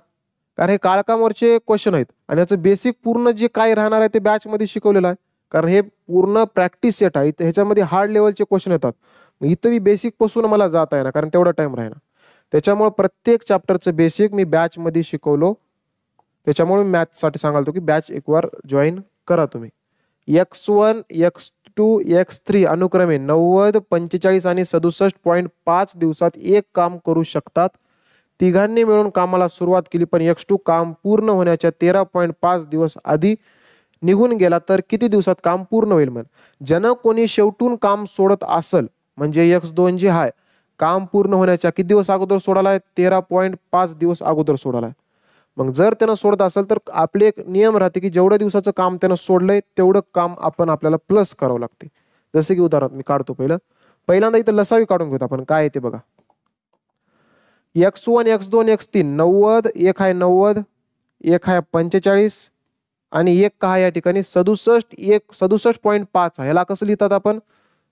Speaker 1: कारण हे काळकामवरचे क्वेश्चन आहेत आणि याचं बेसिक पूर्ण जे काय राहणार आहे ते बॅच मध्ये शिकवलेलं आहे. कारण हे पूर्ण प्रॅक्टिस सेट आहे, ह्याच्यामध्ये हार्ड लेवलचे क्वेश्चन येतात. इथं बी बेसिक पासून मला जाता आहे ना, कारण तेवढा टाइम राहीना. त्याच्यामुळे प्रत्येक चॅप्टरचं बेसिक मी बॅच मध्ये शिकवलो. त्याच्यामुळे मी मॅथ्ससाठी सांगालतो की बॅच एक वार जॉईन करा तुम्ही. X1 X2 X3 अनुक्रमे 90 45 आणि 67.5 दिवसात एक काम करू शकतात. तिघांनी मिळून कामाला सुरुवात केली, पण X2 काम पूर्ण होण्याच्या 13.5 दिवस आधी निघून गेला तर किती दिवसात काम पूर्ण होईल. म्हण ज्यानं कोणी शेवटून काम सोडत असल, म्हणजे X2 जे आहे काम पूर्ण होण्याच्या किती दिवस अगोदर सोडालाय, 13.5 दिवस अगोदर सोडालाय. मग जर त्यानं सोडत असेल तर आपले एक नियम राहते की जेवढ्या दिवसाचं काम त्यानं सोडलंय तेवढं काम आपण आपल्याला प्लस करावं लागते. जसे की उदाहरण मी काढतो, पहिल्यांदा इथं लसावी काढून घेतो आपण. काय येते बघा, X1 X2 X3 90, एक आहे 90, एक आहे 45 आणि एक का या ठिकाणी 67, 67.5 आहे. ह्याला कसं लिहितात आपण,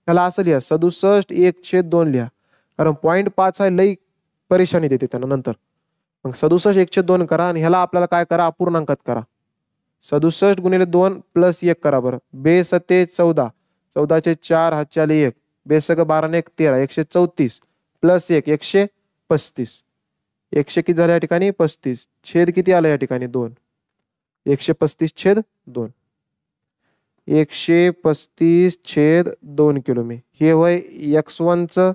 Speaker 1: ह्याला असं लिहा 67 1/2 लिहा, कारण 0.5 आहे लई परेशानी देते त्यांना नंतर. मग 67 1/2 करा आणि ह्याला आपल्याला काय करा, अपूर्णांकात करा. 67 गुणिले 2 प्लस 1 करा बरं. बे 7 14, 14 चे 4 हातच्याले 1, बेसग 12 ने 1 13, 134 प्लस 1 135. 100 किती झालं या ठिकाणी 35, छेद किती आलं या ठिकाणी 2, 135/2, 135/2 किलोमीटर. हे वय X1 चं,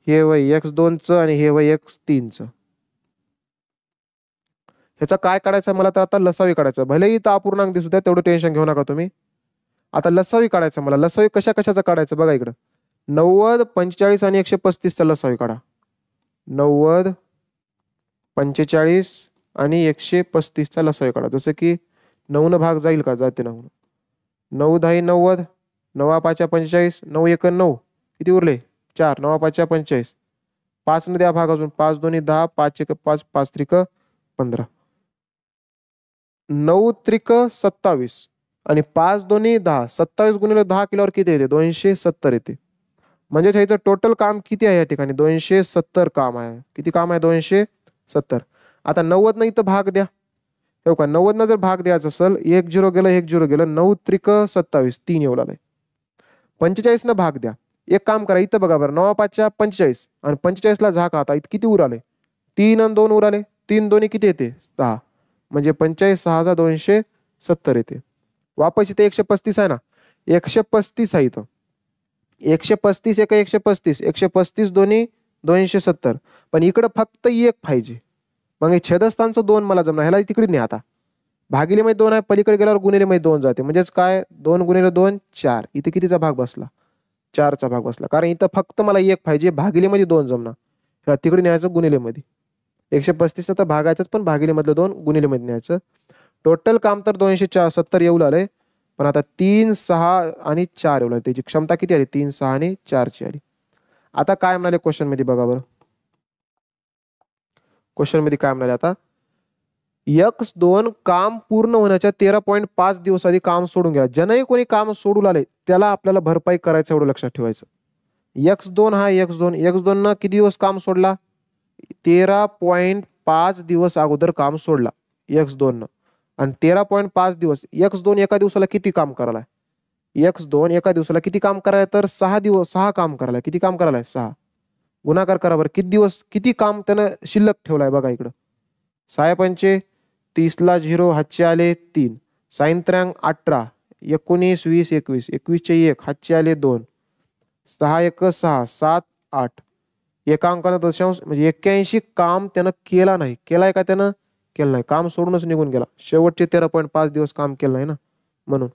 Speaker 1: हे वय X2 चं आणि हे वय X3 चं. ह्याचा काय काढायचं मला, तर आता लसावी काढायचं. भलेही इथं अपूर्णांक दिसू द्या, तेवढं टेन्शन घेऊ नका तुम्ही. आता लसावी काढायचं मला. लसावी कशा कशाचं काढायचं बघा इकडं, 90 45 आणि 135चा लसावी काढा. 90 45 आणि 135चा लसावी काढा. जसं की 9 न भाग जाईल का, जाते ना. 9 10 90, 9 5 45, 9 1 9, किती उरले 4, 9 5 45, 5 न द्या भाग अजून, 5 2 10, 5 1 5, 5 3 15, 9 3 27 आणि 5 2 10, 27 गुणिले 10 केल्यावर किती येते, 270 येते. म्हणजे ह्याचं टोटल काम किती आहे या ठिकाणी, 270 काम आहे. किती काम आहे, 270. आता 90 न इथं भाग द्या. हो का, 90 न जर भाग द्यायचा असेल, 1 0 गेलं 1 0 गेलं, 9 3 27 3 येऊ लागले. 45 न भाग द्या. एक काम करा, इथं बघा बरं, 9 5 45 आणि 45 ला झाका, आता इथं किती उराले, 3 आणि 2 उराले, 3 दोन्ही किती येते 6, म्हणजे 45 6 270 येते. वापस इथे 135 आहे ना, 135 आहे इथं, 135 एक 135, 135 दोन्ही 270, पण इकडं फक्त 1 पाहिजे. मग हे छेदस्थानचं 2 मला जमणार, ह्याला तिकडे नाही. आता भागिले मध्ये 2 आहे, पलीकडे गेल्यावर गुणिले मध्ये 2 जाते, म्हणजेच काय 2 गुणिले 2 4. इथे कितीचा भाग बसला, 4चा भाग बसला, कारण इथं फक्त मला 1 पाहिजे, भागिले मध्ये 2 जमणार, ह्याला तिकडे न्यायचं गुणिले मध्ये. 135 तर भागायचं, पण भागिले मधलं 2 गुणिले मध्ये न्यायचं. टोटल काम तर 270 येऊ लागलंय, पण आता 3 6 आणि 4 येऊ लागले. त्याची क्षमता किती आली, 3 6 आणि 4 ची आली. आता काय म्हणाले क्वेश्चन मध्ये बघा बरं, क्वेश्चन मध्ये काय म्हणाले आता, X2 काम पूर्ण होण्याच्या 13.5 दिवस आधी काम सोडून गेला. ज्यानंही कोणी काम सोडून आले त्याला आपल्याला भरपाई करायचं, एवढं लक्षात ठेवायचं. X2 हा X2 न किती दिवस काम सोडला, 13.5 दिवस अगोदर काम सोडला X2 न, आणि 13.5 दिवस. X2 एका दिवसाला किती काम करायला, X2 एका दिवसाला किती काम करायला, तर 6 दिवस, 6 काम करायला. किती काम करायला, 6. गुणाकार करा बरं, किती दिवस किती काम त्यानं शिल्लक ठेवलाय बघा इकडं. 6 पंचे 30 ला 0, हातचे आले 3, साइन 3 18, 19 20 21, 21 चे 1, हातचे आले 2, 6 1 6 7 8, एका अंकानं दशांश, म्हणजे 81 काम त्यानं केला नाही. केलाय का त्यानं, केलं नाही, काम सोडूनच निघून गेला. शेवटचे 13.5 दिवस काम केलं नाही ना, म्हणून.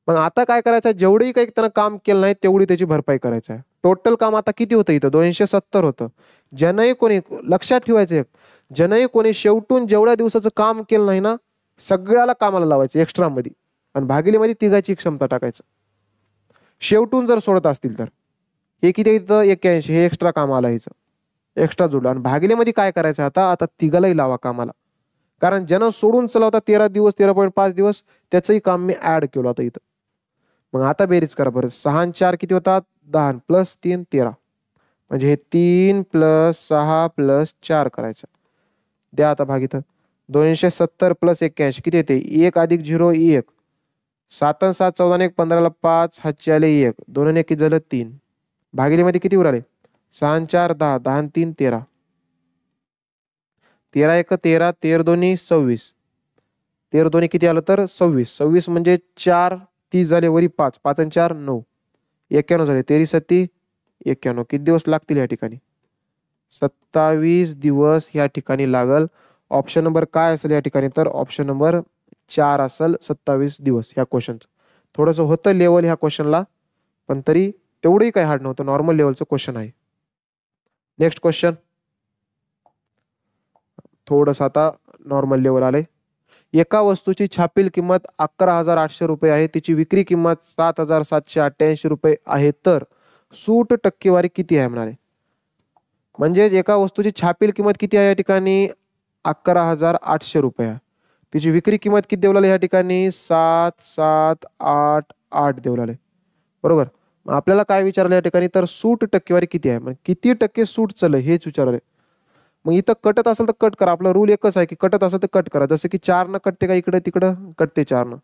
Speaker 1: मग आता काय करायचं, जेवढेही काही त्यानं काम केलं नाही तेवढी त्याची भरपाई करायचं आहे. टोटल काम आता किती होतं इथं, 270 होतं. ज्यानंही कोणी, लक्षात ठेवायचं एक, ज्यानंही कोणी शेवटून जेवढ्या दिवसाचं काम केलं नाही ना, सगळ्याला कामाला लावायचं एक्स्ट्रा मध्ये, आणि भागिले मध्ये तिघाची क्षमता टाकायचं. शेवटून जर सोडत असतील तर हे किती इथं 81, हे एक्स्ट्रा काम आलं, ह्याचं एक्स्ट्रा जोडलं. आणि भागिले मध्ये काय करायचं, आता तिघालाही लावा कामाला, कारण ज्यानं सोडून चला 13 दिवस 13.5 दिवस त्याचंही काम मी ऍड केलं आता इथं. मग आता बेरीज करा बरं, 6 आणि 4 किती होतात, 10 प्लस 3 13, म्हणजे हे 3 प्लस 6 प्लस 4 करायचं. द्या आता भाग इथं, 270 प्लस 81 किती येते, 1 अधिक 0 1, 7 आणि 7 14 1 15 ला 5, हातचे आले 1, 2 आणि 1 किती झालं 3, भागिले मध्ये किती उराले, 6 आणि 4 10, 10 आणि 3 13, 13 1 13, 13 दोन्ही 26, 13 दोन्ही किती आलं तर 26, 26 म्हणजे 4 30 झाले, वरी 5, 5 आणि 4 9, 91 झाले, 13 7 91. किती दिवस लागतील या ठिकाणी, 27 दिवस या ठिकाणी लागल. ऑप्शन नंबर काय असेल या ठिकाणी, तर ऑप्शन नंबर 4 असेल, 27 दिवस. ह्या क्वेश्चनचं थोडंसं होतं लेवल ह्या क्वेश्चनला, पण तरी तेवढंही काही हार्ड नव्हतं, नॉर्मल लेवलचं क्वेश्चन आहे. नेक्स्ट क्वेश्चन, थोडंसं आता नॉर्मल लेवल आलंय. एका वस्तूची छापील किंमत 11,800 रुपये आहे, तिची विक्री किंमत 7,788 रुपये आहे, तर सूट टक्केवारी किती आहे म्हणाले. म्हणजे एका वस्तूची छापील किंमत किती आहे या ठिकाणी, 11,800 रुपये आहे. तिची विक्री किंमत किती देवलाले या ठिकाणी, 7,788 देवलाले, बरोबर. मग आपल्याला काय विचारलं या ठिकाणी, तर सूट टक्केवारी किती आहे, म्हणजे किती टक्के सूट चाललं हेच विचारले. मग इथं कटत असेल तर कट करा, आपला रूल एकच आहे की कटत असेल तर कट करा. जसं की 4 न कटते का इकडे तिकडं, कटते 4 न.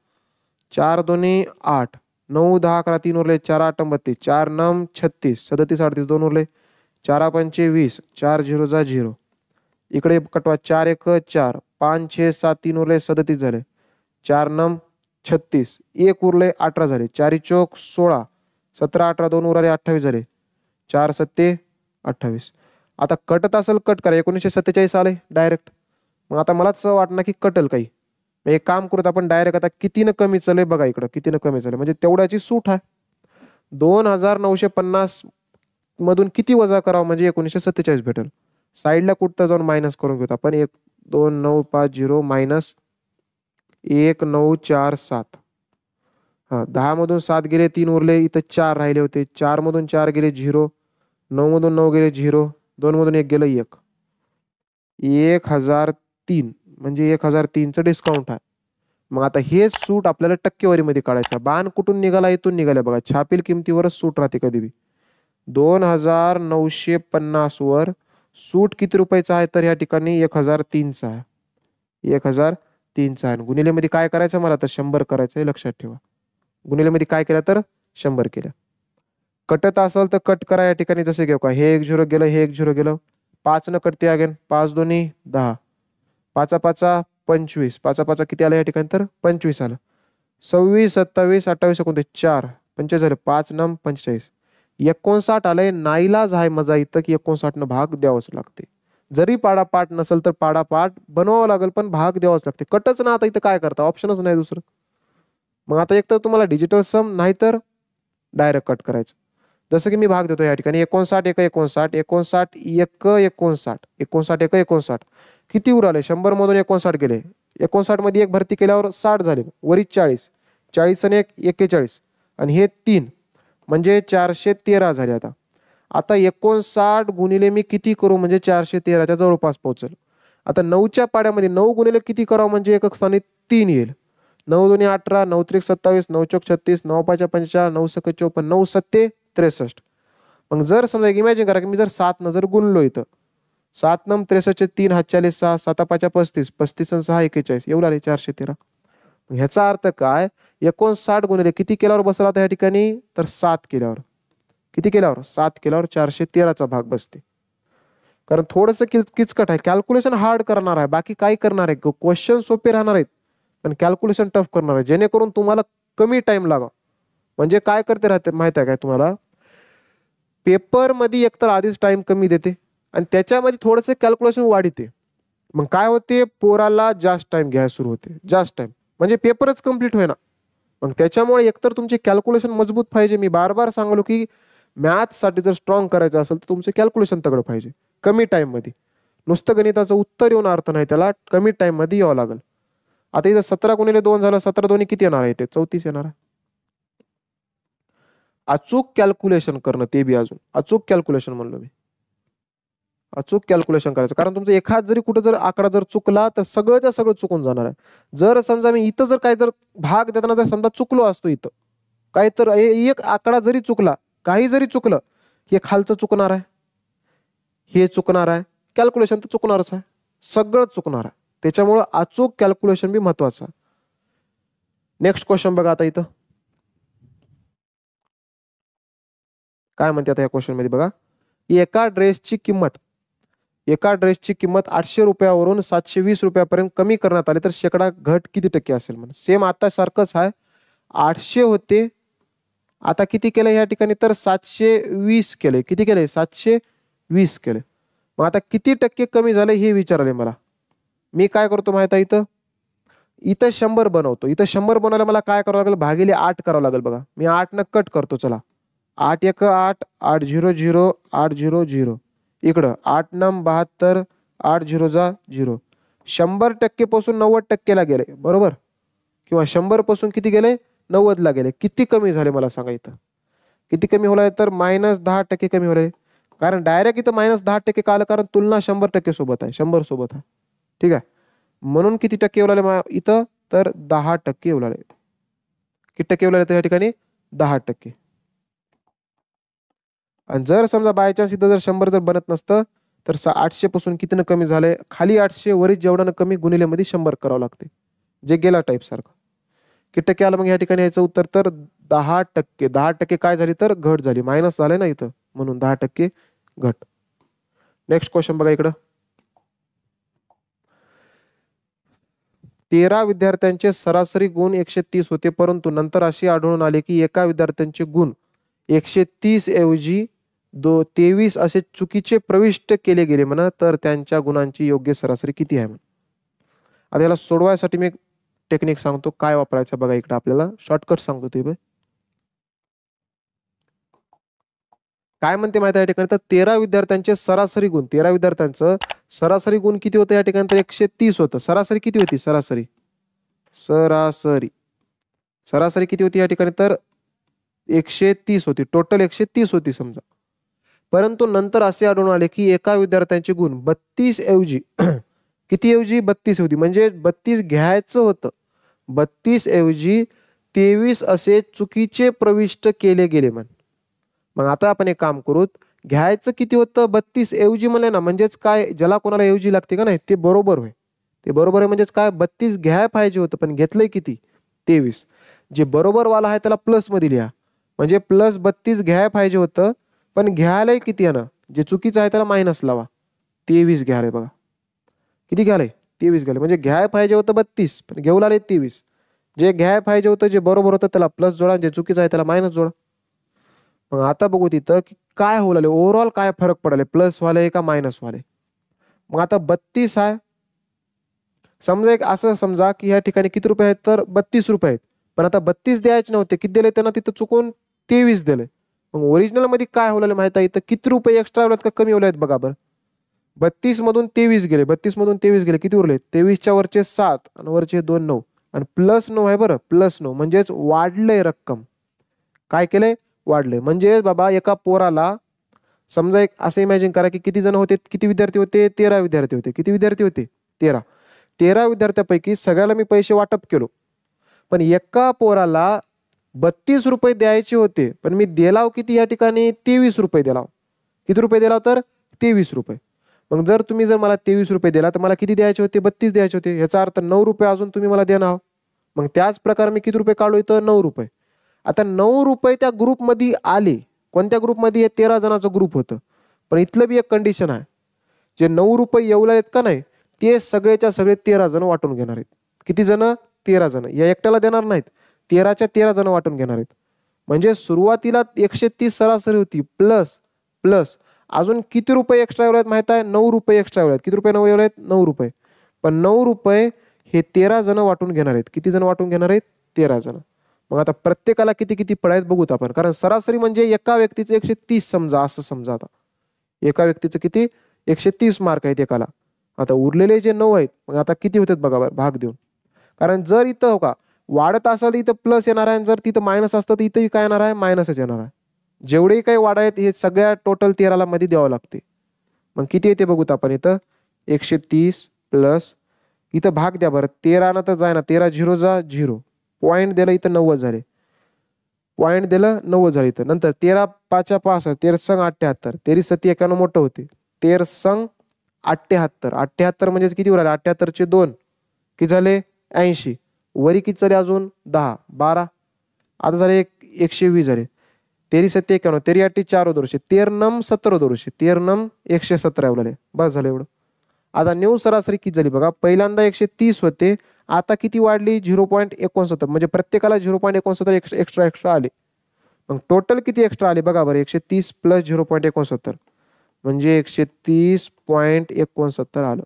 Speaker 1: 4 दोन्ही 8, 9 10 11 3 उरले, 4 8 32, 4 9 36, 37 38 2 उरले, 4 पंचे 20, 4 0 जा 0, इकडे कटवा 4 1 4, 5 6 7 3 उरले, 37 झाले, 4 9 36, 1 उरले 18 झाले, 4 चौक 16, 17 18 2 उरले 28 झाले, 4 7 28. आता कटत असेल कट करा, 1947 आले डायरेक्ट. मग आता मलाच वाटणार की कटल काही, एक काम करूत आपण डायरेक्ट, आता कितीनं कमी चालय बघा इकडं, कितीनं कमी चालय म्हणजे तेवढ्याची सूट आहे. 2,950 मधून किती वजा करावं म्हणजे 1947 भेटेल. साईडला कुठं जाऊन मायनस करून घेऊ आपण, 1 2 9 5 0 मायनस 1 9 4 7, हा 10 मधून 7 गेले 3 उरले, इथं 4 राहिले होते, 4 मधून 4 गेले 0, 9 मधून 9 गेले 0, 2 मधून 1 गेलं 1, 1003 म्हणजे 1003चं डिस्काउंट आहे. मग आता हे सूट आपल्याला टक्केवारीमध्ये काढायचं. बाण कुठून निघाला, इथून निघाला बघा, छापील किमतीवरच सूट राहते कधी बी. 2,950 वर सूट किती रुपयाचा आहे, तर या ठिकाणी 1003चा आहे, 1003चा आहे. गुणिलेमध्ये काय करायचं मला, तर 100 करायचं आहे, लक्षात ठेवा. गुणिलेमध्ये काय केलं तर 100 केलं. कटत असेल तर कट करा या ठिकाणी, जसे घेऊ का, हे 1 0 गेलं, हे 1 0 गेलं, 5 न कटते अगेन, 5 दोन्ही 10, पाचा पाचा 25, पाचा पाचा किती आलं या ठिकाणी तर 25 आलं. 26, 27, 28, 29, 4, 45 झाले, 5 नम 45, 59 आलंय. नाईलाज आहे मजा इथं की 59 न भाग द्यावंच लागते. जरी पाडापाठ नसेल तर पाडापाठ बनवावं लागेल, पण भाग द्यावाच लागते. कटच ना, आता इथं काय करता, ऑप्शनच नाही दुसरं. मग आता एक तर तुम्हाला डिजिटल सम, नाहीतर डायरेक्ट कट करायचं. जसं की मी भाग देतो या ठिकाणी 59 1 59, 59 1 59, 59 1 59, किती उराले 100 मधून 59 गेले. 59 मध्ये एक भरती केल्यावर 60 झाले, वरील 40, 40 आणि 1 41, आणि हे 3 म्हणजे 413 झाले. आता आता 59 गुणिले मी किती करू म्हणजे 413च्या जवळपास पोहोचेल. आता 9च्या पाड्यामध्ये 9 गुणिले किती करावं म्हणजे एकक स्थानी 3 येईल. 9 2 18, 9 3 27, 9 4 36, 9 5 45, 9 6 54, 9 7 63. मग जर समजा इमॅजिन करा की मी जर 7 न जर गुणलो इथं, 7 नम 63, 3 हात 40, 6 7 5 35, 35 आणि 6 41, एवढं आले 413. ह्याचा अर्थ काय, 59 गुणिले किती केल्यावर बसला आता या ठिकाणी तर 7 केल्यावर. किती केल्यावर 7 केल्यावर 413चा भाग बसते. कारण थोडंसं किचकट आहे, कॅल्क्युलेशन हार्ड करणार आहे, बाकी काय करणार आहे, क्वेश्चन सोपे राहणार आहेत पण कॅल्क्युलेशन टफ करणार आहे, जेणेकरून तुम्हाला कमी टाइम लागा. म्हणजे काय करते राहते माहित आहे काय तुम्हाला, पेपर मध्ये एकतर आधीच टाइम कमी देते आणि त्याच्यामध्ये थोडंसं कॅल्क्युलेशन वाढते. मग काय होते, पोराला जास्त टाइम घ्यायला सुरू होते, जास्त टाइम म्हणजे पेपरच कम्प्लीट होईना. मग त्याच्यामुळे एकतर तुमचे कॅल्क्युलेशन मजबूत पाहिजे. मी बार बार सांगलो की मॅथ्ससाठी जर स्ट्रॉंग करायचं असेल तर तुमचे कॅल्क्युलेशन तगडं पाहिजे कमी टाइम मध्ये. नुसतं गणिताचं उत्तर येऊन अर्थ नाही, त्याला कमी टाइम मध्ये यावं लागेल. आता इथं 17 गुणिले 2 झालं, 17 दोन्ही किती येणार आहे, ते 34 येणार आहे. अचूक कॅल्क्युलेशन करणं, ते बी अजून अचूक कॅल्क्युलेशन म्हणलो मी, अचूक कॅल्क्युलेशन करायचं. कारण तुमचं एखाद जरी कुठं जर आकडा जर चुकला तर सगळंच्या सगळं चुकून जाणार आहे. जर समजा मी इथं जर काही जर भाग देताना जर समजा चुकलो असतो, इथं काही तर एक आकडा जरी चुकला, काही जरी चुकलं, हे खालचं चुकणार आहे, हे चुकणार आहे, कॅल्क्युलेशन तर चुकणारच आहे, सगळं चुकणार आहे. त्याच्यामुळं अचूक कॅल्क्युलेशन बी महत्वाचं आहे. नेक्स्ट क्वेश्चन बघा आता इथं काय म्हणते. आता या क्वेश्चन मध्ये बघा, एका ड्रेसची किंमत 800 रुपयावरून 720 रुपयापर्यंत कमी करण्यात आली तर शेकडा घट किती टक्के असेल. म्हणजे सेम आता सारखंच आहे, 800 होते, आता किती केलं या ठिकाणी तर 720 केले. किती केले 720 केले. मग आता किती टक्के कमी झाले हे विचारले मला. मी काय करतो माहित आहे, इथं 100 बनवतो. इथं 100 बनवायला मला काय करावं लागेल, भागिले 8 करावं लागेल. बघा मी 8 न कट करतो. चला 8 1 8, 8 0 0, 8 0 0, इकडं 8 नम 72, 8 0 जा 0. 100% पासून 90% ला गेले, बरोबर, किंवा 100 पासून किती गेले 90 ला गेले. किती कमी झाले मला सांगा. इथं किती कमी होलाय तर -10% कमी होले. कारण डायरेक्ट इथं -10% का आलं, कारण तुलना 100% सोबत आहे, 100 सोबत आहे, ठीक आहे. म्हणून किती टक्के उलाले इथं तर 10% उलाले. किती टक्के उलाले त्या ठिकाणी 10%. आणि जर समजा बाय चान्स इथं जर 100 जर बनत नसतं तर 800 पासून कितीनं कमी झालंय, खाली 800 वरील जेवढानं कमी गुणिले मध्ये 100 करावं लागते, जे गेला टाईप सारखं. किती टक्के आलं मग या ठिकाणी याचं उत्तर तर 10%. 10% काय झाली तर घट झाली, मायनस झालंय ना इथं, म्हणून 10% घट. नेक्स्ट क्वेश्चन बघा इकडं, 13 विद्यार्थ्यांचे सरासरी गुण 130 होते, परंतु नंतर असे आढळून आले की एका विद्यार्थ्यांचे गुण 130 ऐवजी 23 असे चुकीचे प्रविष्ट केले गेले म्हणा, तर त्यांच्या गुणांची योग्य सरासरी किती आहे. आता याला सोडवायसाठी मी टेक्निक सांगतो काय वापरायचं. बघा इकडे आपल्याला शॉर्टकट सांगतो ते काय म्हणते माहिती आहे या ठिकाणी तर 13 विद्यार्थ्यांचे सरासरी गुण, 13 विद्यार्थ्यांचं सरासरी गुण किती होतं या ठिकाणी तर 130 होतं. सरासरी किती होती, सरासरी सरासरी किती होती या ठिकाणी तर 130 होती, टोटल 130 होती समजा. परंतु नंतर असे आढळून आले की एका विद्यार्थ्यांचे गुण 32 ऐवजी किती ऐवजी 32 होती, म्हणजे 32 घ्यायचं होतं, 32 ऐवजी 23 असे चुकीचे प्रविष्ट केले गेले म्हण. मग आता आपण एक काम करू, घ्यायचं किती होतं 32 ऐवजी म्हणले ना, म्हणजेच काय ज्याला कोणाला ऐवजी लागते का नाही ते बरोबर होय, ते बरोबर आहे. म्हणजेच काय 32 घ्याय पाहिजे होतं पण घेतलंय किती 23. जे बरोबर वाला आहे त्याला प्लस मध्ये लिहा, म्हणजे प्लस 32 घ्याय पाहिजे होतं पण घ्यायलाय किती आहे ना, जे चुकीचं आहे त्याला मायनस लावा, 23 घ्यायलाय. बघा किती घ्यायलाय 23 गेले, म्हणजे घ्याय पाहिजे होतं 32 पण घेऊन आले 23. जे घ्याय पाहिजे होतं जे बरोबर होतं त्याला प्लस जोडा, जे चुकीचं आहे त्याला मायनस जोडा. मग आता बघू तिथं की काय होऊ लागले, ओव्हरऑल काय फरक पडाले, प्लस वाले का मायनस वाले. मग आता 32 आहे, समजा एक असं समजा की या ठिकाणी किती रुपये आहेत तर 32 रुपये आहेत, पण आता 32 द्यायचे नव्हते, किती दिले त्यांना तिथं चुकून 23 दिले. मग ओरिजिनल मध्ये काय होऊ लागले माहिती आहे, इथं किती रुपये एक्स्ट्रा उरलेत का कमी उरले आहेत बघा बरं. 32 मधून 23 गेले, 32 मधून 23 गेले, किती उरले 23च्या वरचे 7 आणि वरचे 2 9 आणि प्लस 9 आहे बरं, प्लस 9 म्हणजेच वाढलंय रक्कम. काय केलंय, वाढलंय. म्हणजे बाबा एका पोराला समजा एक असं इमॅजिन करा की किती जण होते, किती विद्यार्थी होते, 13 विद्यार्थी होते. किती विद्यार्थी होते, 13 विद्यार्थ्यापैकी सगळ्याला मी पैसे वाटप केलो, पण एका पोराला 32 रुपये द्यायचे होते, पण मी दिलाव किती या ठिकाणी 23 रुपये दिलाव. किती रुपये दिलाव तर 23 रुपये. मग जर तुम्ही जर मला 23 रुपये दिला तर मला किती द्यायचे होते, 32 द्यायचे होते. याचा अर्थ 9 रुपये अजून तुम्ही मला देणार आहोत. मग त्याच प्रकारे मी किती रुपये काढलो इथं 9 रुपये. आता 9 रुपये त्या ग्रुपमध्ये आले, कोणत्या ग्रुपमध्ये, हे 13 जणांचं ग्रुप होतं. पण इथलं बी एक कंडिशन आहे, जे 9 रुपये येऊ लागलेत का नाही ते सगळेच्या सगळे 13 जण वाटून घेणार आहेत. किती जण, 13 जण. या एकट्याला देणार नाहीत, 13च्या 13 जण वाटून घेणार आहेत. म्हणजे सुरुवातीला 130 सरासरी होती, प्लस प्लस अजून किती रुपये एक्स्ट्रा एवढे आहेत माहित आहे, 9 रुपये एक्स्ट्रा एवढे आहेत. किती रुपये एवढे आहेत, 9 रुपये. पण 9 रुपये हे 13 जण वाटून घेणार आहेत. किती जण वाटून घेणार आहेत, 13 जण. मग आता प्रत्येकाला किती किती पडायत बघूत आपण, कारण सरासरी म्हणजे एका व्यक्तीचं 130 समजा, असं समजा. आता एका व्यक्तीचं किती 130 मार्क आहेत एकाला. आता उरलेले जे 9 आहेत, मग आता किती होतात बघा बरं भाग देऊन. कारण जर इथं हो का वाढत असेल तर इथं प्लस येणार आहे, जर तिथं मायनस असतं तर इथंही काय येणार आहे, मायनसच येणार आहे. जेवढेही काही वाढ आहेत हे सगळ्या टोटल 13ला मध्ये द्यावं लागते. मग किती येते बघूत आपण इथं 130 प्लस इथं भाग द्या बरं. 13 ना तर जाय ना, 13 झिरो जा 0, पॉईंट दिलं इथं 90 झाले, पॉईंट दिलं 90 झाले इथं. नंतर 13 5 65, 13 संग 78, 13 7 91 मोठं होते, 13 संग 78, 78 म्हणजे किती उराले, 78 चे 2 किती झाले 80, वरी किती झाले अजून 10 12, आता झाले 120 झाले. 13 7 91, 13 8 4 200, 13 9 17 200, 13 9 117 उरले. बस झालं एवढं. आता न्यू सरासरी किती झाली बघा, पहिल्यांदा 130 होते, आता किती वाढली 0.69, म्हणजे प्रत्येकाला 0.69 एक्स्ट्रा आले. मग टोटल किती एक्स्ट्रा आले बघा बरं, 130 प्लस 0.69 म्हणजे 130.69 आलं.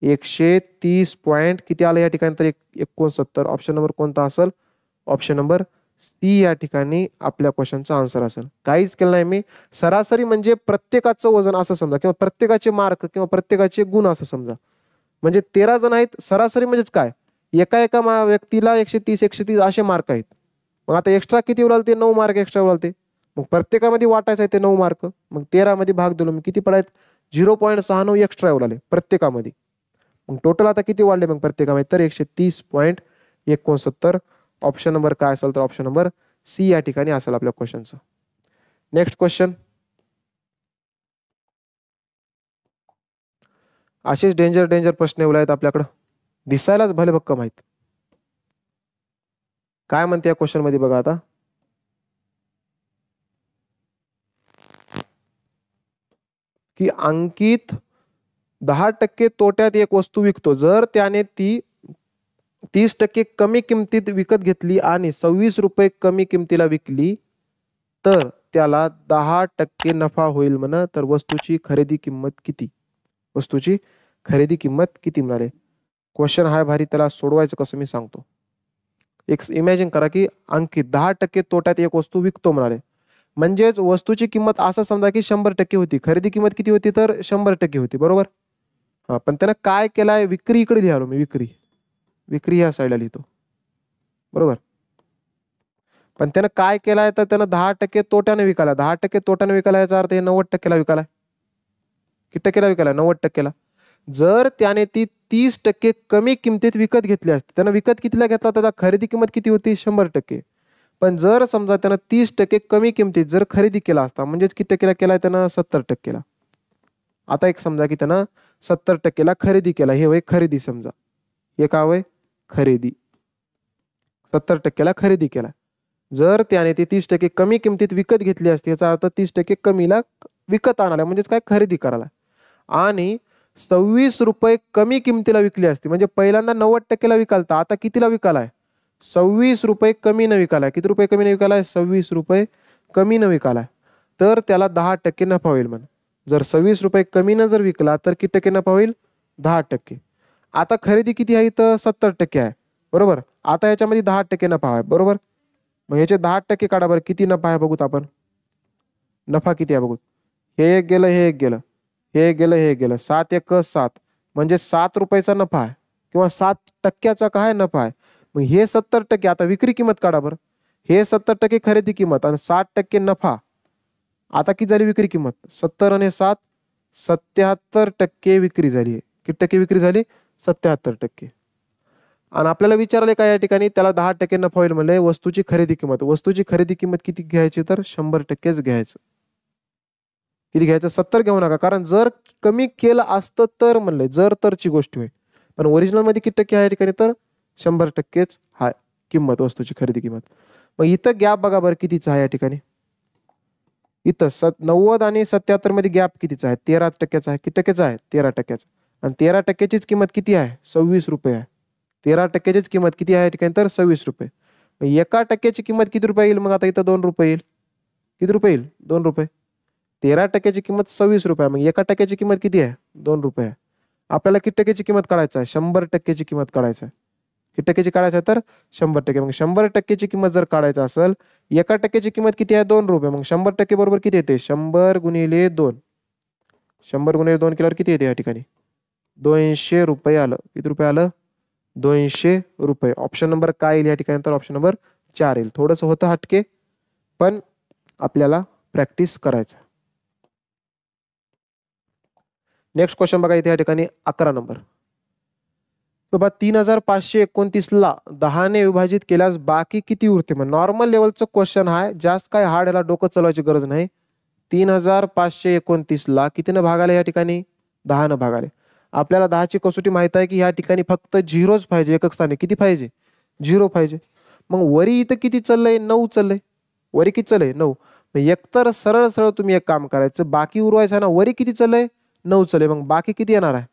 Speaker 1: 130 पॉईंट किती आलं या ठिकाणी तर 69. ऑप्शन नंबर कोणता असेल, ऑप्शन नंबर सी या ठिकाणी आपल्या क्वेश्चनचा आन्सर असेल. काहीच केलं नाही मी, सरासरी म्हणजे प्रत्येकाचं वजन असं समजा, किंवा प्रत्येकाचे मार्क किंवा प्रत्येकाचे गुण असं समजा. म्हणजे 13 जण आहेत, सरासरी म्हणजेच काय, एका व्यक्तीला 130 असे मार्क आहेत. मग आता एक्स्ट्रा किती उरलते, 9 मार्क एक्स्ट्रा उरलते. मग प्रत्येकामध्ये वाटायचं आहे ते 9 मार्क, मग 13 मध्ये भाग दिलो मी, किती पडायत 0.69 एक्स्ट्रा उरले प्रत्येकामध्ये. मग टोटल आता किती वाढले मग प्रत्येकामध्ये तर 130.69. ऑप्शन नंबर काय असेल तर ऑप्शन नंबर सी या ठिकाणी असेल आपल्या क्वेश्चनचं. Next question. असेच डेंजर प्रश्न एवढे आहेत आपल्याकडं, दिसायलाच भले भक्कम माहित. काय म्हणते या क्वेश्चन मध्ये बघा आता, की अंकित 10% तोट्यात एक वस्तू विकतो, जर त्याने ती 30% कमी किमतीत विकत घेतली आणि 26 रुपये कमी किमतीला विकली तर त्याला 10% नफा होईल म्हण. तर वस्तूची खरेदी किंमत किती, वस्तूची खरेदी किंमत किती म्हणाले. क्वेश्चन हाय भारी, त्याला सोडवायचं कसं मी सांगतो. एक इमॅजिन करा की अंकित 10% तोट्यात एक वस्तू विकतो म्हणाले, म्हणजेच वस्तूची किंमत असं समजा की 100% होती, खरेदी किंमत किती होती तर 100% होती, बरोबर. हा, पण त्यानं काय केलाय, विक्री इकडे लिहालो मी, विक्री ह्या साईडला लिहितो, बरोबर. पण त्यानं काय केलाय तर त्यानं 10% तोट्याने विकायला, 10% तोट्याने विकायला, याचा अर्थ हे 90%ला विकायला. किती टक्केला विकायला, 90%ला. जर त्याने ती 30% कमी किमतीत विकत घेतली असते, त्यानं विकत कितीला घेतला, त्याचा खरेदी किंमत किती होती 100%. पण जर समजा त्यानं 30% कमी किमतीत जर खरेदी केला असता, म्हणजेच किती टक्केला केलाय त्यानं 70%ला. आता एक समजा की त्यानं 70%ला खरेदी केला, हे होय खरेदी समजा, हे काय होय खरेदी, 70%ला खरेदी केला. जर त्याने ती 30% कमी किमतीत विकत घेतली असती, याचा अर्थ 30% कमीला विकत आणाला, म्हणजेच काय खरेदी करायला. आणि 26 रुपये कमी किमतीला विकली असती, म्हणजे पहिल्यांदा 90%ला विकालता, आता कितीला विकालाय? 26 रुपये कमी न विकालाय. किती रुपये कमी न विकालाय? 26 रुपये कमी न विकालाय, तर त्याला 10% नफा होईल म्हण. जर 26 रुपये कमी न जर विकला तर किती टक्के नफा होईल? 10%. आता खरेदी किती आहे? तर 70% आहे, बरोबर. आता याच्यामध्ये 10% नफा आहे, बरोबर. मग याचे 10% काढा बरं, किती नफा आहे बघूत आपण. नफा किती आहे बघूत. हे एक गेलं, हे एक गेलं, हे एक गेलं, हे एक गेलं. 7 एक 7, म्हणजे 7 रुपयाचा नफा आहे किंवा 7% काय नफा आहे. मग हे 70%. आता विक्री किंमत काढा बरं. हे 70% खरेदी किंमत आणि 60% नफा. आता किती झाली विक्री किंमत? 70 आणि 7 77% विक्री झाली आहे. किती टक्के विक्री झाली? 77%. आणि आपल्याला विचारले काय या ठिकाणी? त्याला 10% नफा होईल म्हणले. वस्तूची खरेदी किंमत. वस्तूची खरेदी किंमत किती घ्यायची? तर 100%च घ्यायचं. किती घ्यायचं? 70 घेऊ नका, कारण जर कमी केलं असतं तर म्हणले, जर तरची गोष्ट होय. पण ओरिजिनल मध्ये किती टक्के आहे या ठिकाणी? तर 100%च आहे किंमत, वस्तूची खरेदी किंमत. मग इथं गॅप बघा बरं कितीचा आहे या ठिकाणी. इथं 90 आणि 77 मध्ये गॅप कितीचा आहे? 13%चा आहे. किती टक्केचा आहे? 13%चा. आणि 13%चीच किंमत किती आहे? 26 रुपये आहे. 13%चीच किंमत किती आहे या ठिकाणी? तर 26 रुपये. 1% किंमत किती रुपये येईल? मग आता इथं 2 रुपये येईल. किती रुपये येईल? 2 रुपये. 13%ची किंमत 26 रुपये, मग 1% किंमत किती आहे? 2 रुपये आहे. आपल्याला किती टक्केची किंमत काढायचं आहे? 100%ची किंमत काढायचं आहे. किती टक्केची काढायचं आहे? तर 100%. मग 100%ची किंमत जर काढायचं असेल, 1%ची किंमत किती आहे? 2 रुपये. मग 100% बरोबर किती येते? 100 गुणिले 2. 100 गुणिले 2 केल्यावर किती येते या ठिकाणी? 200 रुपये आलं. किती रुपये आलं? 200 रुपये. ऑप्शन नंबर काय येईल या ठिकाणी? तर ऑप्शन नंबर 4 येईल. थोडंसं होतं हटके, पण आपल्याला प्रॅक्टिस करायचं. नेक्स्ट क्वेश्चन बघा इथे या ठिकाणी 11 नंबर. बाबा 3529 ला 10 ने विभाजित केल्यास बाकी किती उरते? मग नॉर्मल लेवलचं क्वेश्चन आहे, जास्त काय हार्ड याला डोकं चालवायची गरज नाही. 3529 ला कितीनं भागाले या ठिकाणी? 10 न भागाले. आपल्याला 10ची कसोटी माहित आहे की या ठिकाणी फक्त 0च पाहिजे. एकक स्थानी किती पाहिजे? 0 पाहिजे. मग वरी इथं किती चाललंय? 9 चाललंय. वरी किती चाललंय? 9. मग एकतर सरळ सरळ तुम्ही एक काम करायचं, बाकी उरवायचं ना. वरी किती चाललंय? 9 चाललंय. मग बाकी किती येणार आहे?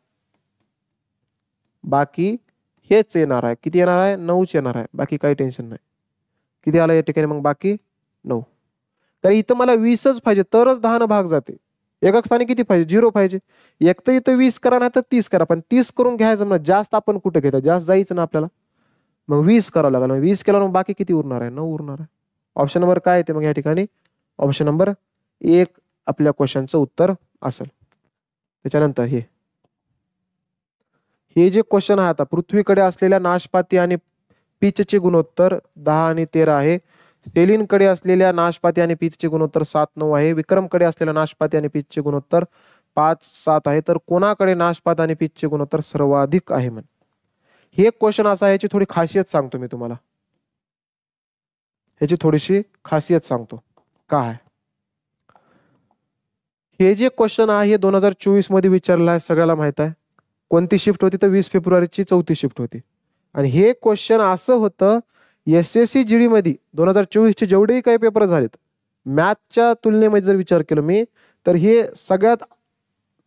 Speaker 1: बाकी हेच येणार आहे. किती येणार आहे? 9च येणार आहे. बाकी काही टेन्शन नाही. किती आलं या ठिकाणी? मग बाकी 9. तर इथं मला 20च पाहिजे, तरच 10 न भाग जाते. एकक स्थानी किती पाहिजे? 0 पाहिजे. एक तर इथं 20 करा नाही तर 30 करा, पण 30 करून घ्यायचं ना. जास्त आपण कुठं घेता? जास्त जायचं ना आपल्याला. मग 20 करावं लागेल. मग 20 केल्यावर मग बाकी किती उरणार आहे? 9 उरणार आहे. ऑप्शन नंबर काय येते मग या ठिकाणी? ऑप्शन नंबर 1 आपल्या क्वेश्चनचं उत्तर असेल. त्याच्यानंतर हे जे क्वेश्चन आहे आता, पृथ्वीकडे असलेल्या नाशपाती आणि पीचचे गुणोत्तर 10 आणि 13 आहे. सेलिनकडे असलेल्या नाशपाती आणि पीचचे गुणोत्तर 7, 9 आहे. विक्रमकडे असलेल्या नाशपाती आणि पीचचे गुणोत्तर 5, 7 आहे. तर कोणाकडे नाशपात आणि पीचचे गुणोत्तर सर्वाधिक आहे? म्हण. हे क्वेश्चन असा आहे, याची थोडी खासियत सांगतो मी तुम्हाला. ह्याची थोडीशी खासियत सांगतो काय. हे जे क्वेश्चन आहे हे 2024 मध्ये विचारलं आहे, सगळ्याला माहित आहे. कोणती शिफ्ट होती? तर 20 फेब्रुवारीची 4थी शिफ्ट होती. आणि हे क्वेश्चन असं होतं, SSC GD मध्ये 2024 चे जेवढेही काही पेपर झालेत, मॅथच्या तुलनेमध्ये जर विचार केला मी, तर हे सगळ्यात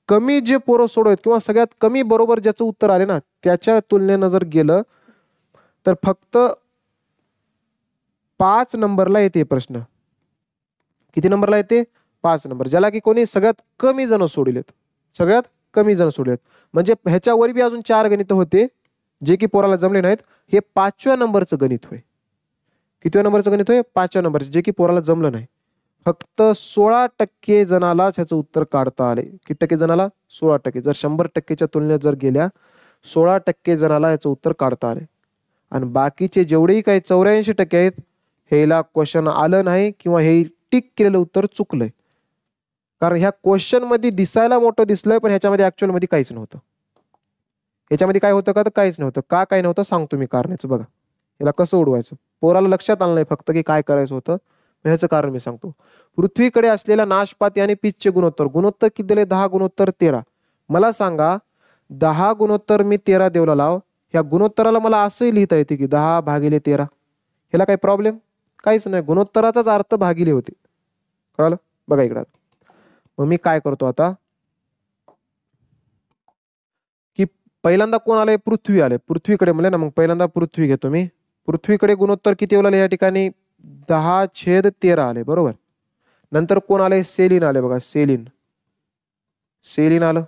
Speaker 1: कमी जे पोरं सोडवत किंवा सगळ्यात कमी बरोबर ज्याचं उत्तर आले ना, त्याच्या तुलनेनं जर गेलं तर फक्त 5 नंबरला येते प्रश्न. किती नंबरला येते? 5 नंबर. ज्याला की कोणी सगळ्यात कमी जण सोडलेत. सगळ्यात कमी जण सोडलेत. म्हणजे ह्याच्यावर बी अजून 4 गणित होते जे की पोराला जमले नाहीत. हे 5व्या नंबरचं गणित होय. कितव्या नंबरचं गणित होय? 5व्या नंबरचं, जे की पोराला जमलं नाही. फक्त 16% जणाला ह्याचं उत्तर काढता आले. किती टक्के जणाला? 16%. जर 100%च्या तुलनेत जर गेल्या, 16% जणाला याचं उत्तर काढता आले. आणि बाकीचे जेवढेही काही 84% आहेत, ह्याला क्वेश्चन आलं नाही किंवा हे टिक केलेलं उत्तर चुकलंय. कारण ह्या क्वेश्चन मध्ये दिसायला मोठं दिसलंय, पण ह्याच्यामध्ये ऍक्च्युअल मध्ये काहीच नव्हतं. ह्याच्यामध्ये काय होतं का? तर काहीच नव्हतं. का काय नव्हतं सांगतो मी कारणाचं. बघा याला कसं उडवायचं. पोराला लक्षात आलं नाही फक्त की काय करायचं होतं. ह्याचं कारण मी सांगतो. पृथ्वीकडे असलेल्या नाशपाती आणि पीचचे गुणोत्तर. गुणोत्तर किती दिले? 10 गुणोत्तर 13. मला सांगा 10 गुणोत्तर मी 13 देवला लाव. ह्या गुणोत्तराला मला असंही लिहिता येते की 10 भागिले 13. ह्याला काही प्रॉब्लेम? काहीच नाही. गुणोत्तराचाच अर्थ भागिले होते. कळलं? बघा इकडं. मग मी काय करतो आता, पहिल्यांदा कोण आले? पृथ्वी आले. पृथ्वीकडे म्हणले ना, मग पहिल्यांदा पृथ्वी घेतो मी. पृथ्वीकडे गुणोत्तर किती आले या ठिकाणी? 10/13 आले, बरोबर. नंतर कोण आले? सेलिन आले बघा, सेलिन. सेलिन आलं.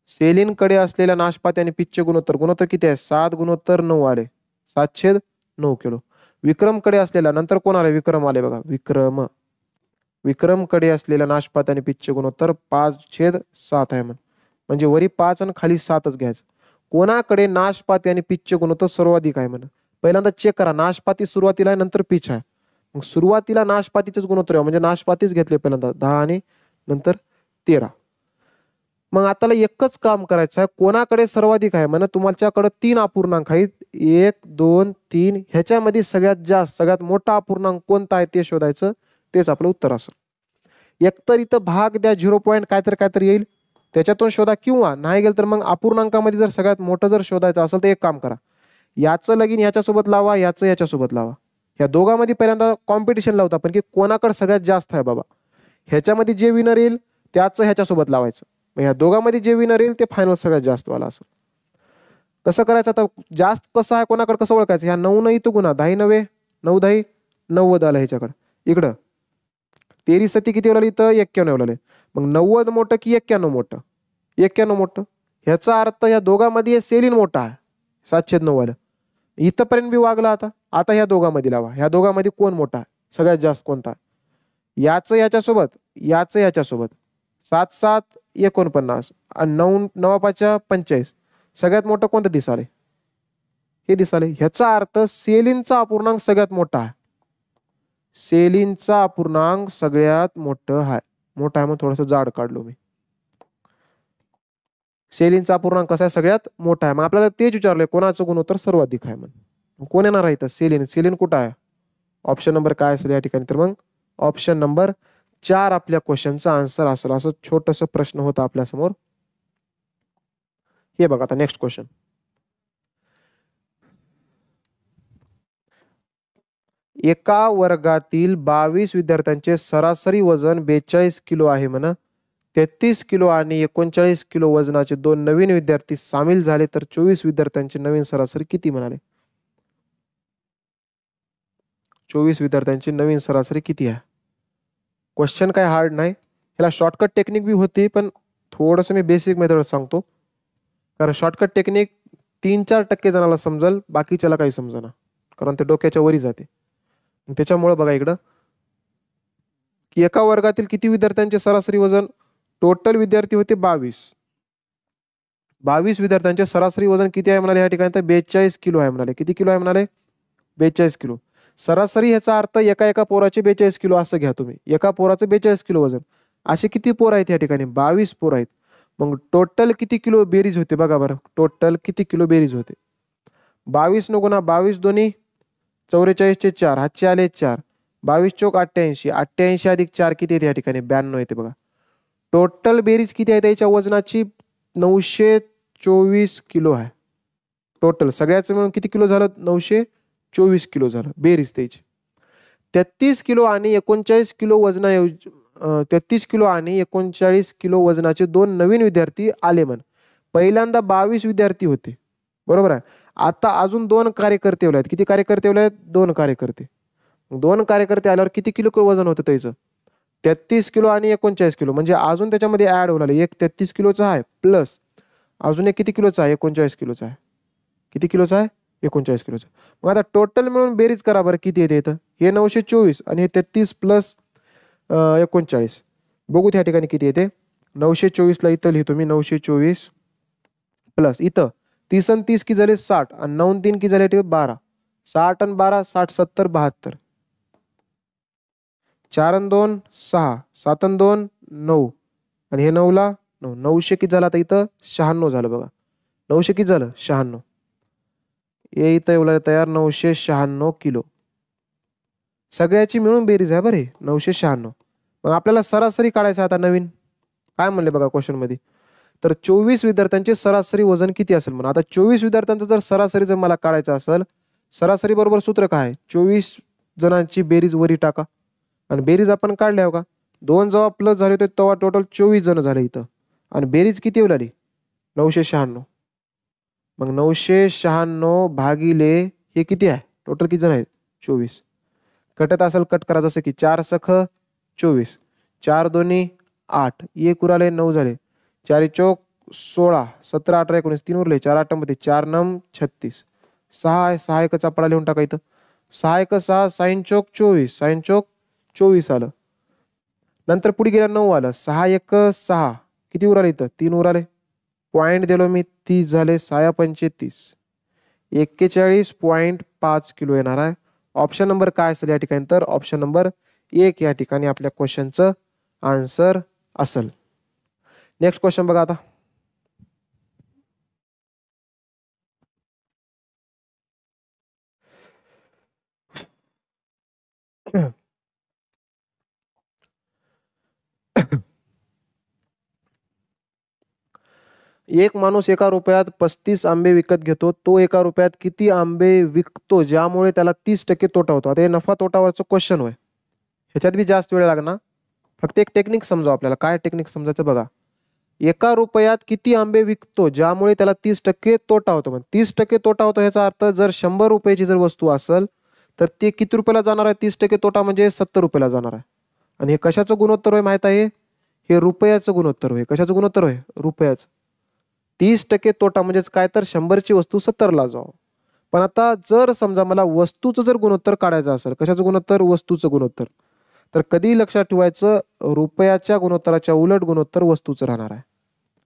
Speaker 1: सेलिनकडे असलेल्या नाशपाती आणि पिच्च गुणोत्तर गुणोत्तर किती आहे? 7/9 आले, 7/9 किलो. विक्रमकडे असलेला नंतर कोण आले? विक्रम आले बघा, विक्रम. विक्रमकडे असलेल्या नाशपाती आणि पिच्च गुणोत्तर 5/7 आहे म्हणजे वरी 5 आणि खाली 7च घ्यायचं. कोणाकडे नाशपाती आणि पिच्च गुणोत्तर सर्वाधिक आहे पहिल्यांदा चेक करा. नाशपाती सुरुवातीला आहे, नंतर पिच आहे. मग सुरुवातीला नाशपातीचेच गुणोत्तर आहे म्हणजे नाशपातीच घेतले पहिल्यांदा 10 आणि नंतर 13. मग आता एकच काम करायचं आहे. कोणाकडे सर्वाधिक आहे तुमच्याकडे 3 अपूर्णांक आहेत, 1 2 3. ह्याच्यामध्ये सगळ्यात जास्त सगळ्यात मोठा अपूर्णांक कोणता आहे ते शोधायचं. तेच आपलं उत्तर असेल. एकतर इथं भाग द्या 0 पॉईंट काहीतरी येईल त्याच्यातून शोधा, किंवा नाही गेलं तर मग अपूर्णांकामध्ये जर सगळ्यात मोठं जर शोधायचं असेल तर एक काम करा. याचं लगीन याच्यासोबत लावा, याचं याच्यासोबत लावा. ह्या दोघांमध्ये पहिल्यांदा कॉम्पिटिशन लावता पण की कोणाकडे सगळ्यात जास्त आहे बाबा. ह्याच्यामध्ये जे विनर येईल त्याचं ह्याच्यासोबत लावायचं. ह्या दोघांमध्ये जे विनर येईल ते फायनल सगळ्यात जास्त वाला असेल. कसं करायचं आता? जास्त कसं आहे कोणाकडे कसं ओळखायचं? ह्या 9 नाही तो गुन्हा 10 9 9 10 90 आलं ह्याच्याकडे. इकडं 13 सती किती आलं? इथं 91 आले. मग 90 मोठं की 91 मोठं? 91 मोठं. ह्याचा अर्थ या दोघांमध्ये सेलिन मोठा आहे, 7/9 आलं. इथंपर्यंत बी वागला. आता ह्या दोघांमध्ये लावा. ह्या दोघांमध्ये कोण मोठा आहे? सगळ्यात जास्त कोणता? याचं याच्यासोबत, याचं याच्यासोबत. 7 7 49 आणि 9 9 5 45. सगळ्यात मोठं कोणतं दिसाले? हे दिसाले. ह्याचा अर्थ सेलिनचा अपूर्णांक सगळ्यात मोठा आहे. सेलिनचा अपूर्णांक सगळ्यात मोठं आहे. मोठा आहे मग थोडंसं जाड काढलो मी. सेलिनचा अपूर्णांक कसा आहे? सगळ्यात मोठा आहे. मग आपल्याला तेच विचारलंय कोणाचं गुणोत्तर सर्वाधिक आहे म्हणून. कोण येणार आहे इथं? सेलिन. सेलिन कुठं आहे? ऑप्शन नंबर काय असेल या ठिकाणी? तर मग ऑप्शन नंबर 4 आपल्या क्वेश्चनचा आन्सर असेल. असं छोटस प्रश्न होता आपल्या समोर. हे बघा आता नेक्स्ट क्वेश्चन. एका वर्गातील 22 विद्यार्थ्यांचे सरासरी वजन 42 किलो आहे 33 किलो आणि 39 किलो वजनाचे 2 नवीन विद्यार्थी सामील झाले तर 24 विद्यार्थ्यांचे नवीन सरासरी किती म्हणाले? 24 विद्यार्थ्यांची नवीन सरासरी किती आहे? क्वेश्चन काय हार्ड नाही. ह्याला शॉर्टकट टेक्निक बी होती पण थोडंसं मी बेसिक मेथड सांगतो. कारण शॉर्टकट टेक्निक 3-4% जणाला समजेल, बाकीच्याला काही समजना, कारण ते डोक्याच्या वरी जाते. त्याच्यामुळे बघा इकडं की एका वर्गातील किती विद्यार्थ्यांचे सरासरी वजन? टोटल विद्यार्थी होते 22. 22 विद्यार्थ्यांचे सरासरी वजन किती आहे म्हणाले या ठिकाणी? तर 42 किलो आहे म्हणाले. किती किलो आहे म्हणाले? 42 किलो. सरासरी ह्याचा अर्थ एका पोराचे 42 किलो असं घ्या तुम्ही. एका पोराचं 42 किलो वजन. असे किती पोर आहेत या ठिकाणी? 22 पोर आहेत. मग टोटल किती किलो बेरीज होते बघा बरं. टोटल किती किलो बेरीज होते? 22 न गुणा 22 दोन्ही 44 चे 4, हातचे आले 4. 22 चोक 88. 88 अधिक 4 किती येते या ठिकाणी? 92 येते बघा. टोटल बेरीज किती आहे त्याच्या वजनाची? 924 किलो आहे. टोटल सगळ्याचं मिळून किती किलो झालं? 924 किलो झालं बेरीज त्याची. 33 किलो आणि 39 किलो वजनाऐवजी 33 किलो आणि 39 किलो वजनाचे 2 नवीन विद्यार्थी आले पहिल्यांदा 22 विद्यार्थी होते, बरोबर आहे. आता अजून 2 कार्यकर्ते आहेत. किती कार्यकर्ते आहेत? 2 कार्यकर्ते. 2 कार्यकर्ते आल्यावर किती किलो वजन होतं त्याचं? 33 किलो आणि 39 किलो. म्हणजे अजून त्याच्यामध्ये ऍड होणार. एक 33 किलोचा आहे प्लस अजून एक किती किलोचा आहे? 39 किलोचा आहे. किती किलोचा आहे? 39 किलोचा. मग आता टोटल मिळून बेरीज करा बरं किती येते इथं? हे 924 आणि हे 33 प्लस 39. बघू त्या ठिकाणी किती येते. 924 ला इथं लिहितो मी 924 प्लस इथं 30 आणि 30 की झाले 60 आणि 9 आणि 3 की झाले 12. 60 आणि 12 60 70 72. 4 आणि 2 6 7 आणि 2 9 आणि हे 9 ला 9. 900 किती झालं आता इथं? 96 झालं बघा. 900 किती झालं? 96. हे इथं एवढं तयार 996 किलो. सगळ्याची मिळून बेरीज आहे बरे 996. मग आपल्याला सरासरी काढायचं आता नवीन. काय म्हणले बघा क्वेश्चन मध्ये? तर 24 विद्यार्थ्यांचे सरासरी वजन किती असेल म्हणून. आता 24 विद्यार्थ्यांचं जर सरासरी जर मला काढायचं असेल, सरासरी बरोबर सूत्र काय आहे? 24 जणांची बेरीज वरी टाका आणि बेरीज आपण काढल्या का 2 जेव्हा प्लस झाले होते तेव्हा टोटल 24 जण झाले इथं आणि बेरीज किती झाली? 996. मग 996 भागिले हे किती आहे, टोटल किती जण आहेत, 24. कटत असेल कट करा, जसं की 4 सख 24, 4 दोन्ही 8, 1 उराले 9 झाले, 4 चौक 16, 17 18 19 3 उरले, 4 8 मध्ये 4 9 36, 6 आहे, 6 एकचा पडा लिहून टाका इथं, 6 1 6, साइन चौक 24, साइन चौक 24 आलं. नंतर पुढे गेला 9 आलं, 6 1 6, किती उराले इथं, 3 उराले, पॉईंट दिलो मी 30 झाले, 6 पंचे 30, 41.5 किलो येणार आहे. ऑप्शन नंबर काय असेल या ठिकाणी, तर ऑप्शन नंबर 1 या ठिकाणी आपल्या क्वेश्चनचं आन्सर असेल. नेक्स्ट क्वेश्चन बघा आता. एक माणूस 1 रुपयात 35 आंबे विकत घेतो, तो 1 रुपयात किती आंबे विकतो ज्यामुळे त्याला 30% तोटा होतो. आता हे नफा तोटावरचं क्वेश्चन होय, ह्याच्यात बी जास्त वेळ लागणार. फक्त एक टेक्निक समजावं आपल्याला. काय टेक्निक समजायचं बघा. 1 रुपयात किती आंबे विकतो ज्यामुळे त्याला 30% तोटा होतो. पण 30% तोटा होतो ह्याचा अर्थ जर 100 रुपयाची जर वस्तू असेल तर ते किती रुपयाला जाणार आहे, 30% तोटा म्हणजे 70 रुपयाला जाणार आहे. आणि हे कशाचं गुणोत्तर होय माहित आहे, हे रुपयाचं गुणोत्तर होय. कशाचं गुणोत्तर होय, रुपयाचं. 30% तोटा म्हणजेच काय, तर 100ची वस्तू 70ला जावं. पण आता जर समजा मला वस्तूचं जर गुणोत्तर काढायचं असेल, कशाचं गुणोत्तर, वस्तूचं गुणोत्तर, तर कधी लक्षात ठेवायचं, रुपयाच्या गुणोत्तराच्या उलट गुणोत्तर वस्तूचं राहणार आहे.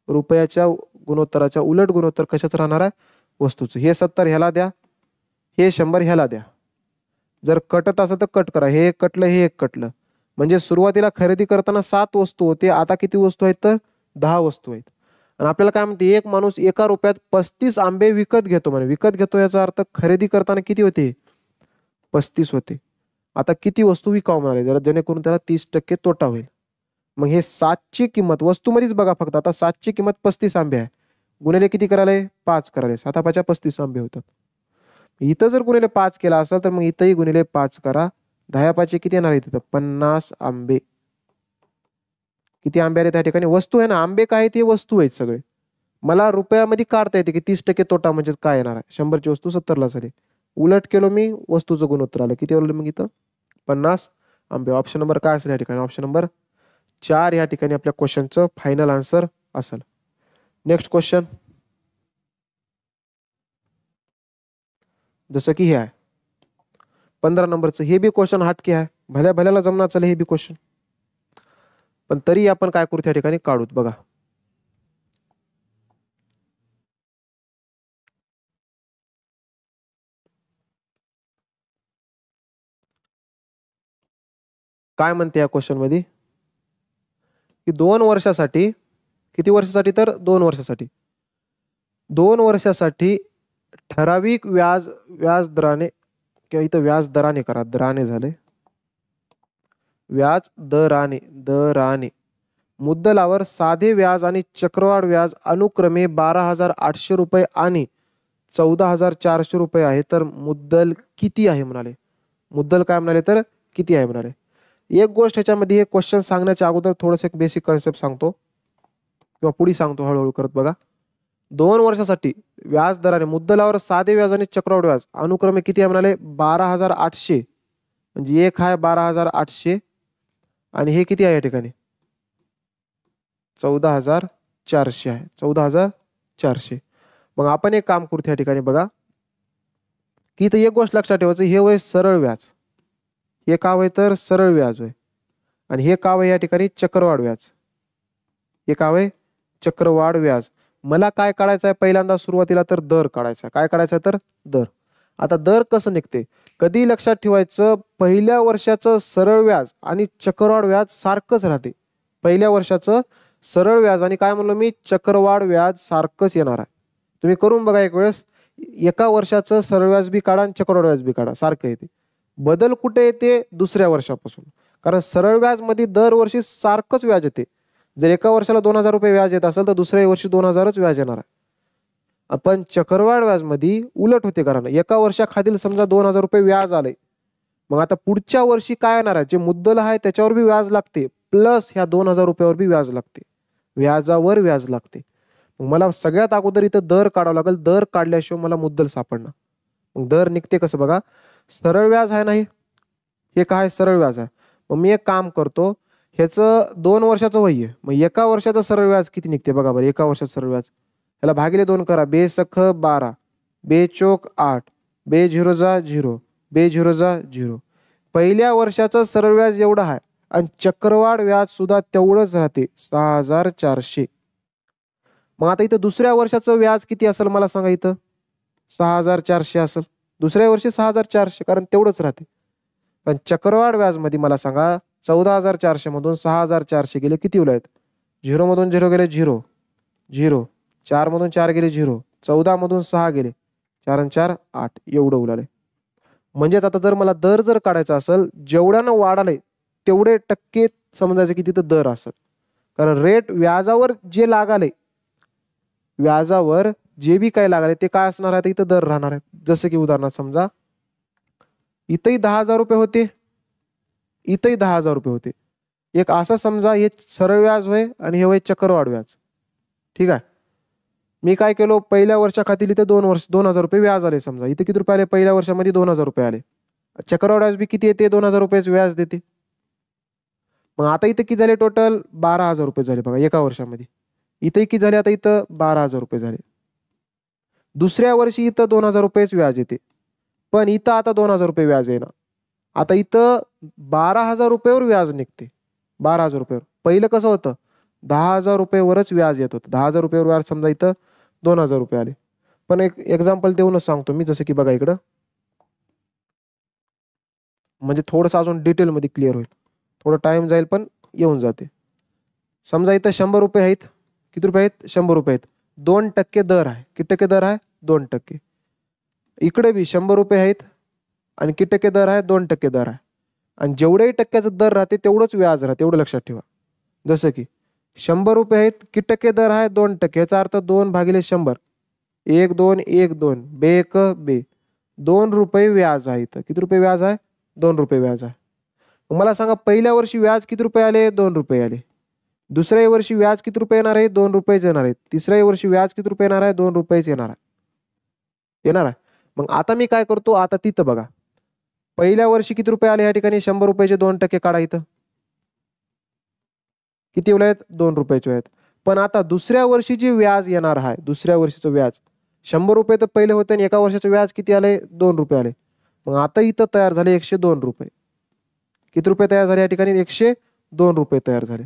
Speaker 1: रुपयाच्या गुणोत्तराच्या उलट गुणोत्तर कशाचं राहणार आहे, वस्तूचं. हे 70 ह्याला द्या, हे 100 ह्याला द्या. जर कटत असेल तर कट करा, हे एक कटलं हे एक कटलं. म्हणजे सुरुवातीला खरेदी करताना 7 वस्तू होते, आता किती वस्तू आहेत, तर 10 वस्तू आहेत. आणि आपल्याला काय म्हणते, एक माणूस 1 रुपयात 35 आंबे विकत घेतो. म्हणजे विकत घेतो याचा अर्थ खरेदी करताना किती होते, 35 होते. आता किती वस्तू विकावं म्हणाले, जरा जेणेकरून त्याला 30% तोटा होईल. मग हे 7ची किंमत वस्तूमध्येच बघा फक्त. आता 7ची किंमत 35 आंबे आहे, गुणिले किती करायला, 5 करायला, 7 5 35 आंबे होतात. इथं जर गुणिले 5 केला असेल तर मग इथंही गुणिले 5 करा, 10 5 किती येणार आहे तिथं, 50 आंबे. किती आंबे आले त्या ठिकाणी, वस्तू आहे ना, आंबे काय ते वस्तू आहेत सगळे. मला रुपयामध्ये काढता येते की 30% तोटा म्हणजे काय येणार आहे, 100ची वस्तू 70ला झाली. उलट केलो मी, वस्तूचं गुणोत्तर आलं, किती आलं मग इथं, 50 आंबे. ऑप्शन नंबर काय असेल या ठिकाणी, ऑप्शन नंबर 4 या ठिकाणी आपल्या क्वेश्चनचं फायनल आन्सर असेल. नेक्स्ट क्वेश्चन, जसं की हे आहे 15 नंबरचं. हे बी क्वेश्चन हटके आहे, भल्या भल्याला जमणार चालेल हे बी क्वेश्चन, पण तरी आपण काय करू त्या ठिकाणी काढूत बघा. काय म्हणते या क्वेश्चन मध्ये, की 2 वर्षासाठी, किती वर्षासाठी, तर 2 वर्षासाठी, 2 वर्षासाठी ठराविक व्याज दराने, किंवा इथं व्याज दराने करा, दराने झाले, व्याज दराने मुद्दलावर साधे व्याज आणि चक्रवाढ व्याज अनुक्रमे 12,800 रुपये आणि 14,400 रुपये आहे. तर मुद्दल किती आहे म्हणाले, मुद्दल काय म्हणाले, तर किती आहे म्हणाले. एक गोष्ट ह्याच्यामध्ये हे क्वेश्चन सांगण्याच्या अगोदर थोडंसं एक बेसिक कन्सेप्ट सांगतो, किंवा पुढे सांगतो हळूहळू करत बघा. 2 वर्षासाठी व्याज दराने मुद्दलावर साधे व्याज आणि चक्रवाढ व्याज अनुक्रमे किती आहे म्हणाले, 12,800. म्हणजे एक आहे 12,800 आणि हे किती आहे या ठिकाणी, 14,400 आहे, 14,400. मग आपण एक काम करू त्या ठिकाणी बघा, की इथं एक गोष्ट लक्षात ठेवायचं, हे वय सरळ व्याज, हे का वय तर सरळ व्याज होय, आणि हे का वय या ठिकाणी चक्रवाढ व्याज, हे का वय चक्रवाढ व्याज. मला काय काढायचं आहे पहिल्यांदा सुरुवातीला, तर दर काढायचा. काय काढायचं आहे, तर दर. आता दर कसं निघते, कधी लक्षात ठेवायचं, पहिल्या वर्षाचं सरळ व्याज आणि चक्रवाढ व्याज सारखंच राहते. पहिल्या वर्षाचं सरळ व्याज आणि काय म्हणलो मी, चक्रवाढ व्याज सारखंच येणार आहे. तुम्ही करून बघा एक वेळेस, एका वर्षाचं सरळ व्याज बी काढा आणि चक्रवाढ व्याज बी काढा, सारखं येते. बदल कुठे येते, दुसऱ्या वर्षापासून. कारण सरळ व्याज मध्ये दरवर्षी सारखंच व्याज येते. जर एका वर्षाला 2,000 रुपये व्याज येत असेल तर दुसऱ्या वर्षी 2,000च व्याज येणार आहे. आपण चक्रवाढ व्याज मध्ये उलट होते, कारण एका वर्षाखालील समजा 2,000 रुपये व्याज आले, मग आता पुढच्या वर्षी काय येणार आहे, जे मुद्दल आहे त्याच्यावर बी व्याज लागते, प्लस ह्या 2,000 रुपयावर बी व्याज लागते, व्याजावर व्याज लागते. मला सगळ्यात अगोदर इथं दर काढावं लागेल. दर काढल्याशिवाय मला मुद्दल सापडणार. मग दर निघते कसं बघा, सरळ व्याज आहे नाही, हे काय सरळ व्याज आहे. मग मी एक काम करतो, ह्याचं 2 वर्षाचं वय आहे. मग एका वर्षाचं सरळ व्याज किती निघते बघा बरं. एका वर्षाचं सरळ व्याज ह्याला भागिले 2 करा. बे सख 12, बे चोक 8, बे झिरो जा 0, बे झिरो जा 0. पहिल्या वर्षाचं सरळ व्याज एवढं आहे आणि चक्रवाढ व्याज सुद्धा तेवढंच राहते 6400. मग आता इथं दुसऱ्या वर्षाचं व्याज किती असेल मला सांगा. इथं 6400 असेल. दुसऱ्या वर्षी 6400, कारण तेवढंच राहते. पण चक्रवाढ व्याज मध्ये मला सांगा 14400 मधून 6400 गेले किती उरलेत. 0 मधून 0 गेले 0 0, 4 मधून 4 गेले 0, 14 मधून 6 गेले, 4 आणि 4 8, एवढं उरले. म्हणजेच आता जर मला दर जर काढायचा असेल, जेवढ्यानं वाढाले तेवढे टक्के समजायचं की तिथं दर असेल. कारण रेट व्याजावर जे लागाले, व्याजावर जे बी काय लागाले ते काय असणार आहे, इथं दर राहणार आहे. जसं की उदाहरणार्थ समजा इथंही 10,000 रुपये होते, इथंही 10,000 रुपये होते. एक असं समजा हे सरळ व्याज होय आणि हे होय चक्रवाढ व्याज. ठीक आहे. मी काय केलो, पहिल्या वर्षा खातील इथे 2,000 रुपये व्याज आले. समजा इथे किती रुपये आले, पहिल्या वर्षामध्ये 2,000 रुपये आले. चक्रवाढ व्याज बी किती येते, 2,000 रुपये व्याज देते. मग आता इथे किती झाले, टोटल 12,000 रुपये झाले बघा एका वर्षामध्ये. इथे किती झाले, आता इथं 12,000 रुपये झाले. दुसऱ्या वर्षी इथं 2,000 रुपयेच व्याज येते, पण इथं आता 2,000 रुपये व्याज येणार. आता इथं 12,000 रुपयावर व्याज निघते. 12,000 रुपयावर. पहिलं कसं होतं, 10,000 रुपयेवरच व्याज येत होतं. 10,000 रुपयावर व्याज, समजा इथं 2,000 रुपये आले. पण एक एक्झाम्पल देऊनच सांगतो मी, जसं की बघा इकडं, म्हणजे थोडंसं अजून डिटेलमध्ये क्लिअर होईल. थोडं टाइम जाईल पण येऊन जाते. समजा इथं 100 रुपये आहेत. किती रुपये आहेत, 100 रुपये आहेत. 2% दर आहे. किती टक्के दर आहे, 2%. इकडे बी 100 रुपये आहेत आणि किती टक्के दर आहे, 2% दर आहे. आणि जेवढेही टक्क्याचं दर राहते तेवढंच व्याज राहते, एवढं लक्षात ठेवा. जसं की 100 रुपये आहेत, किती टक्के दर आहे, 2%. याचा अर्थ 2 भागिले 100, 1 2 1 2, बे 1 बे, 2 रुपये व्याज आहे. इथं किती रुपये व्याज आहे, 2 रुपये व्याज आहे. मला सांगा पहिल्या वर्षी व्याज किती रुपये आले, 2 रुपये आले. दुसऱ्या वर्षी व्याज किती रुपये येणार आहे, 2 रुपयेच येणार आहे. तिसऱ्या वर्षी व्याज किती रुपये येणार आहे, 2 रुपयेच येणार आहे. मग आता मी काय करतो, आता तिथं बघा पहिल्या वर्षी किती रुपये आले, या ठिकाणी 100 रुपयाचे 2% काढा. इथं किती आहेत, 2 रुपयाचे आहेत. पण आता दुसऱ्या वर्षी जे व्याज येणार आहे, दुसऱ्या वर्षीचं व्याज 100 रुपये तर पहिले होते आणि एका वर्षाचं व्याज किती आले, 2 रुपये आले. मग आता इथं तयार झाले 102 रुपये. किती रुपये तयार झाले, या ठिकाणी 102 रुपये तयार झाले.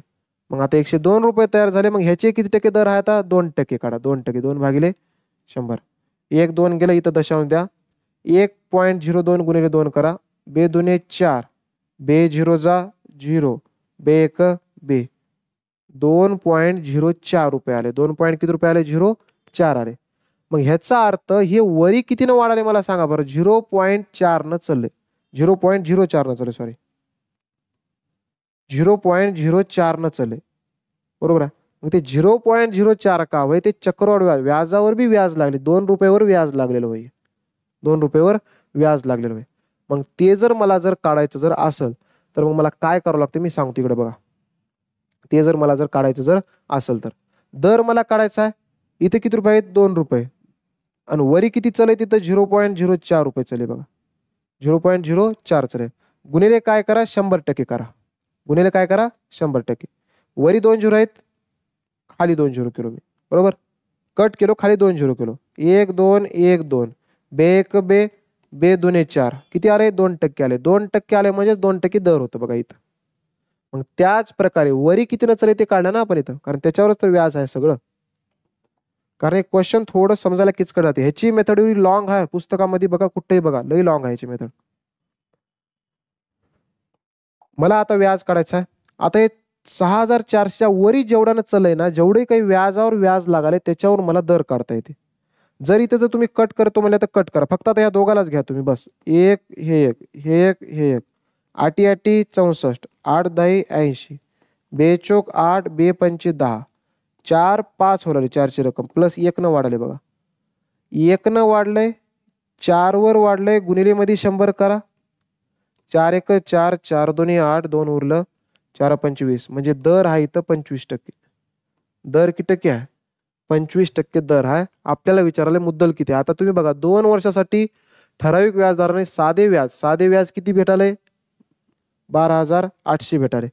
Speaker 1: मग आता 102 रुपये तयार झाले. मग ह्याचे किती टक्के दर आहे, आता 2% काढा. 2%, 2 भागिले 100, 1 2 गेलं, इथं दशांश द्या. 1.02 गुणिले 2 करा. बे 2 4, बे 0 जा 0, बे 1 बे, 2.04 रुपये आले. 2 पॉईंट किती रुपये आले, 0.4 आले. मग ह्याचा अर्थ हे वरी कितीनं वाढाले मला सांगा बरं. 0.4 न चालले, 0.04 न चालले, सॉरी 0.04 न चालले, बरोबर आहे. मग ते 0.04 का होय, ते चक्रवाढ व्याज, व्याजावर बी व्याज लागले. 2 रुपयावर व्याज लागलेलं होय, 2 रुपयावर व्याज लागलेलं होय. मग ते जर मला जर काढायचं जर असेल तर मग मला काय करावं लागतं, मी सांगतो इकडे बघा. ते जर मला जर काढायचं जर असेल तर दर मला काढायचा आहे. इथे किती रुपये आहेत, 2 रुपये. आणि वरी किती चले, तिथं 0.04 रुपये चले बघा. 0.04 चले. गुणिले काय करा, 100% करा. गुणिले काय करा, 100%. वरी 2 झिरो आहेत, खाली 2 झिरो केलो मी, बरोबर. कट केलो, खाली 2 झिरो केलो. 1 2 1 2, बे 1 बे, बे 2 4, किती आले, 2% आले. 2% आले म्हणजे 2% दर होतं बघा इथं. मग त्याच प्रकारे वरी किती न चले ते काढलं ना आपण इथं, कारण त्याच्यावरच तर व्याज आहे सगळं. कारण एक क्वेश्चन थोडं समजायला किचकट जाते. ह्याची मेथड एवढी लॉंग आहे, पुस्तकामध्ये बघा कुठेही बघा, लई लॉंग आहे ह्याची मेथड. मला आता व्याज काढायचं आहे. आता हे 6,400 वरी जेवढ्यानं चलय ना, जेवढे काही व्याजावर व्याज लागाले त्याच्यावर मला दर काढता येते. जर इथे जर तुम्ही कट करतो म्हणलं तर कट करा, फक्त आता या दोघालाच घ्या तुम्ही बस. 1 हे 1 हे 1 हे 1, 8 8 64, 8 10 80, बे चोक 8 बे 5 10, 4 5 होणार 4ची रक्कम प्लस 1 न वाढले बघा. 1 न वाढलंय, 4 वर वाढलंय, गुणिले मध्ये 100 करा. 4 1 4, 4 2 8, 2 उरलं, 4 25, म्हणजे दर आहे इथं 25%. दर किती टक्के आहे, 25% दर आहे. आपल्याला विचारले मुद्दल किती. आता तुम्ही बघा 2 वर्षासाठी ठराविक व्याजदराने साधे व्याज किती भेटाले? 12,800 भेटाले.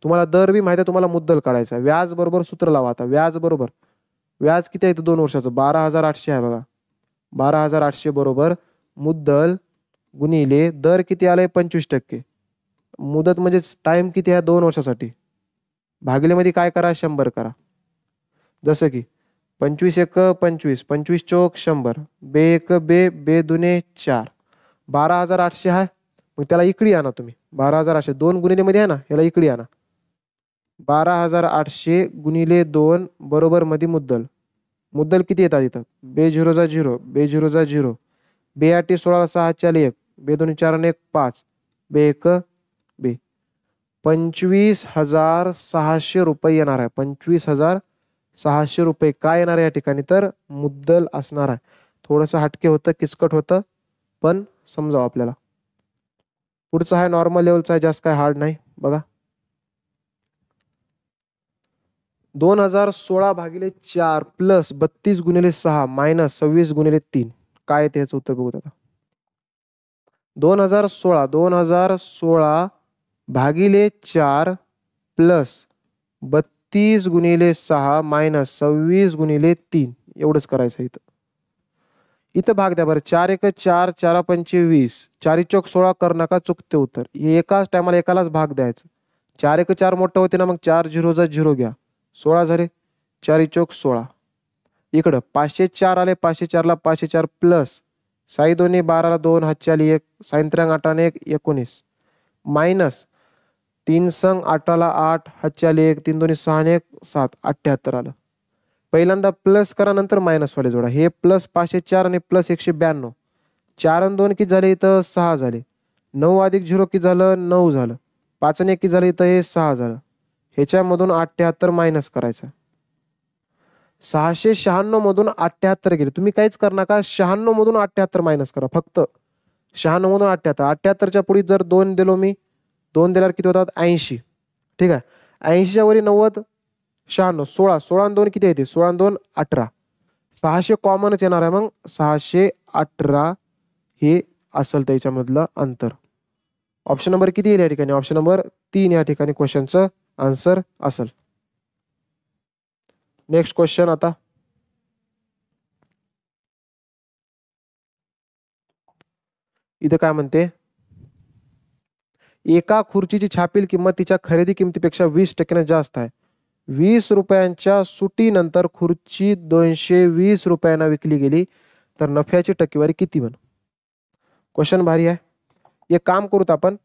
Speaker 1: तुम्हाला दर बी माहिती आहे, तुम्हाला मुद्दल काढायचा. व्याज बरोबर सूत्र लावा. आता व्याज किती आहे इथं 2 वर्षाचं? 12,800 आहे बघा. 12,800 बरोबर मुद्दल गुणिले दर किती आलाय? 25%. मुदत म्हणजेच टाइम किती आहे? 2 वर्षासाठी. भागिलेमध्ये काय करा? 100 करा. जसं की 25 एक 25, 25 चौक 100, बे एक बे, बे दुने 4, 12,800 आहे. मग त्याला इकडे आणा तुम्ही. 12,800 2 गुणिलेमध्ये आहे ना, याला इकडे आणा. 12,800 गुणिले 2 बरोबर मध्ये मुद्दल किती येतात इथं? बे 0 जा 0, बे 0 जा 0, बे 8 16 6 4 1, बे 2 4 1 5, बे 1 बे. 25,600 रुपये येणार आहे. 25,600 रुपये काय येणार आहे या ठिकाणी? तर मुद्दल असणार आहे. थोडंसं हटके होतं, किचकट होतं, पण समजावं आपल्याला. पुढचं आहे नॉर्मल लेवलचा आहे, जास्त काय हार्ड नाही. बघा 2016 भागिले 4 प्लस 32 गुणिले 6 मायनस 26 गुणिले 3 काय येते? याचं उत्तर बघूत आता. 2016 भागिले 4 प्लस 32 गुणिले 6 मायनस 26 गुणिले 3 एवढंच करायचं इथं भाग द्या बरं. 4 एक 4, 4 पंचे 20, 4 चौक 16 कर नका, चुकते उत्तर. हे एकाच टायमाला एकालाच भाग द्यायचं. 4 एक 4 मोठं होते ना, मग 4 0 जा 0 घ्या, 16 झाले. 4 चौक 16. इकडं 504 आले, 504ला 504 प्लस 6 2 12ला 2 हातच्याली 1, 6 3 18 1 19 मायनस 3 संग 18ला 8 हातच्याली 1, 3 2 6 1 7 78 आलं. पहिल्यांदा प्लस करा, नंतर मायनस वाले जोडा. हे प्लस 504 आणि प्लस 192. 4 आणि 2 किती झाले इथं? 6 झाले. 9 अधिक 0 किती झालं? 9 झालं. 5 आणि 1 किती झालं इथं? हे 6 झालं. ह्याच्यामधून 78 मायनस करायचं. 696 मधून 78 गेले. तुम्ही काहीच कर नका. 96 मधून 78 मायनस करा फक्त. 96 मधून 78. 78च्या पुढे जर 2 दिलो मी, 2 दिल्यावर किती होतात? 80. ठीक आहे. 80च्या वरी 90, 96, 16, 16 आणि 2 किती येते? 16 आणि 2 18. 600 कॉमनच येणार आहे. मग 618 हे असेल त्याच्यामधलं अंतर. ऑप्शन नंबर किती येईल या ठिकाणी? ऑप्शन नंबर 3 या ठिकाणी क्वेश्चनचं आन्सर असेल. नेक्स्ट क्वेश्चन आता. इथं काय म्हणते? एका खुर्चीची छापील किंमत तिच्या खरेदी किमतीपेक्षा 20% जास्त आहे. 20 रुपयांच्या सुटीनंतर खुर्ची 220 रुपयांना विकली गेली तर नफ्याची टक्केवारी किती बन? क्वेश्चन भारी आहे. एक काम करूत आपण.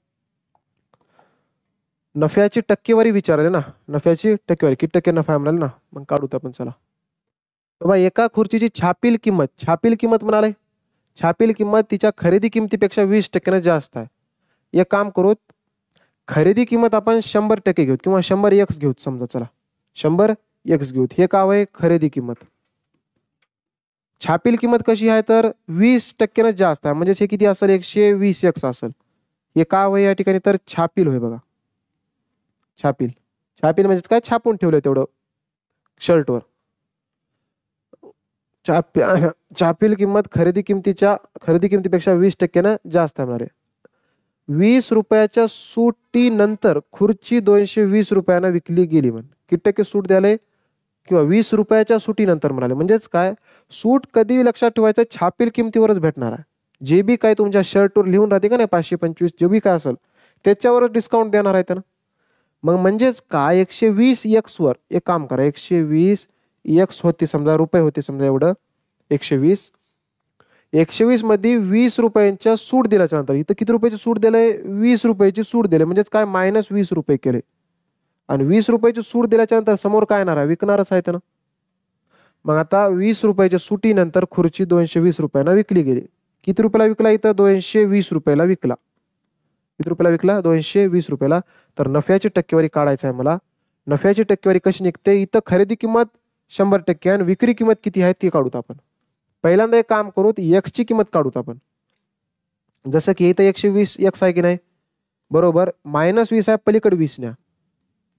Speaker 1: नफ्याची टक्केवारी विचारले ना, नफ्याची टक्केवारी किती टक्के नफा म्हणाले ना, मग काढूत आपण. चला बाबा, एका खुर्चीची छापील किंमत म्हणाले. छापील किंमत तिच्या खरेदी किमतीपेक्षा 20% जास्त आहे. एक काम करूत, खरेदी किंमत आपण 100% घेऊ किंवा 100x घेऊ. समजा चला 100x घेऊ. हे काय आहे? खरेदी किंमत. छापील किंमत कशी आहे? तर 20% जास्त आहे. म्हणजे हे किती असेल? 120x असेल. हे काय होय या ठिकाणी? तर छापील होय बघा. छापील म्हणजे काय? छापून ठेवलंय तेवढं शर्टवर. छापील किंमत खरेदी किमतीपेक्षा 20% जास्त आहे म्हणाले. 20 रुपयाच्या सुटीनंतर खुर्ची 220 रुपयांना विकली गेली. म्हण किती टक्के सूट द्याले? किंवा 20 रुपयाच्या सुटीनंतर म्हणाले. म्हणजेच काय? सूट कधी लक्षात ठेवायचं? छापील किमतीवरच भेटणार आहे. जे बी काय तुमच्या शर्टवर लिहून राहते का नाही 525, जे बी काय असेल त्याच्यावरच डिस्काउंट देणार आहे. त्यांना मग म्हणजेच काय? 120x वर एक काम करा. 120x होते समजा, रुपये होते समजा, एवढं 120 मध्ये 20 रुपयांच्या सूट दिल्याच्या नंतर इथं किती रुपयाची सूट दिलंय? 20 रुपयाची सूट दिली. म्हणजेच काय? मायनस 20 रुपये केले. आणि 20 रुपयाची सूट दिल्याच्या नंतर समोर काय येणार आहे? विकणारच आहे त्यानं. मग आता 20 रुपयाच्या सुटीनंतर खुर्ची 220 रुपयांना विकली गेली. किती रुपयाला विकला? इथं 220 रुपयाला विकला. किती रुपयाला विकला? 220 रुपयाला. तर नफ्याची टक्केवारी काढायचं आहे मला. नफ्याची टक्केवारी कशी निघते? इथं खरेदी किंमत 100% आणि विक्री किंमत किती आहे ती काढूत आपण. पहिल्यांदा एक काम करूत, x ची किंमत काढूत आपण. जसं की इथं 120x आहे की नाही, बरोबर. -20 आहे, पलीकडे 20 न्या.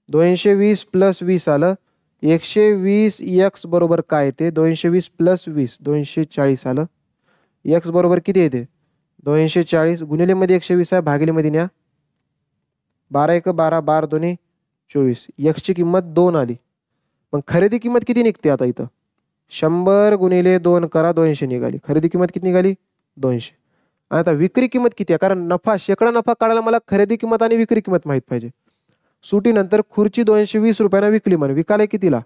Speaker 1: 220 + 20 आलं 120 x बरोबर काय येते 220 + 20 240 आलं. x बरोबर किती येते 240 गुणिले मध्ये 120 आहे भागिले मध्ये न्या 12 1 12 12 2 24 x ची किंमत 2 आली. मग खरेदी किंमत किती निघते आता इथं 100 गुणिले 2 करा 200 निघाली. खरेदी किंमत किती निघाली 200. आता विक्री किंमत किती आहे कारण नफा शेकडा नफा काढायला मला खरेदी किंमत आणि विक्री किंमत माहित पाहिजे. सुटीनंतर खुर्ची 220 रुपयाला विकली म्हणे विकाले कितीला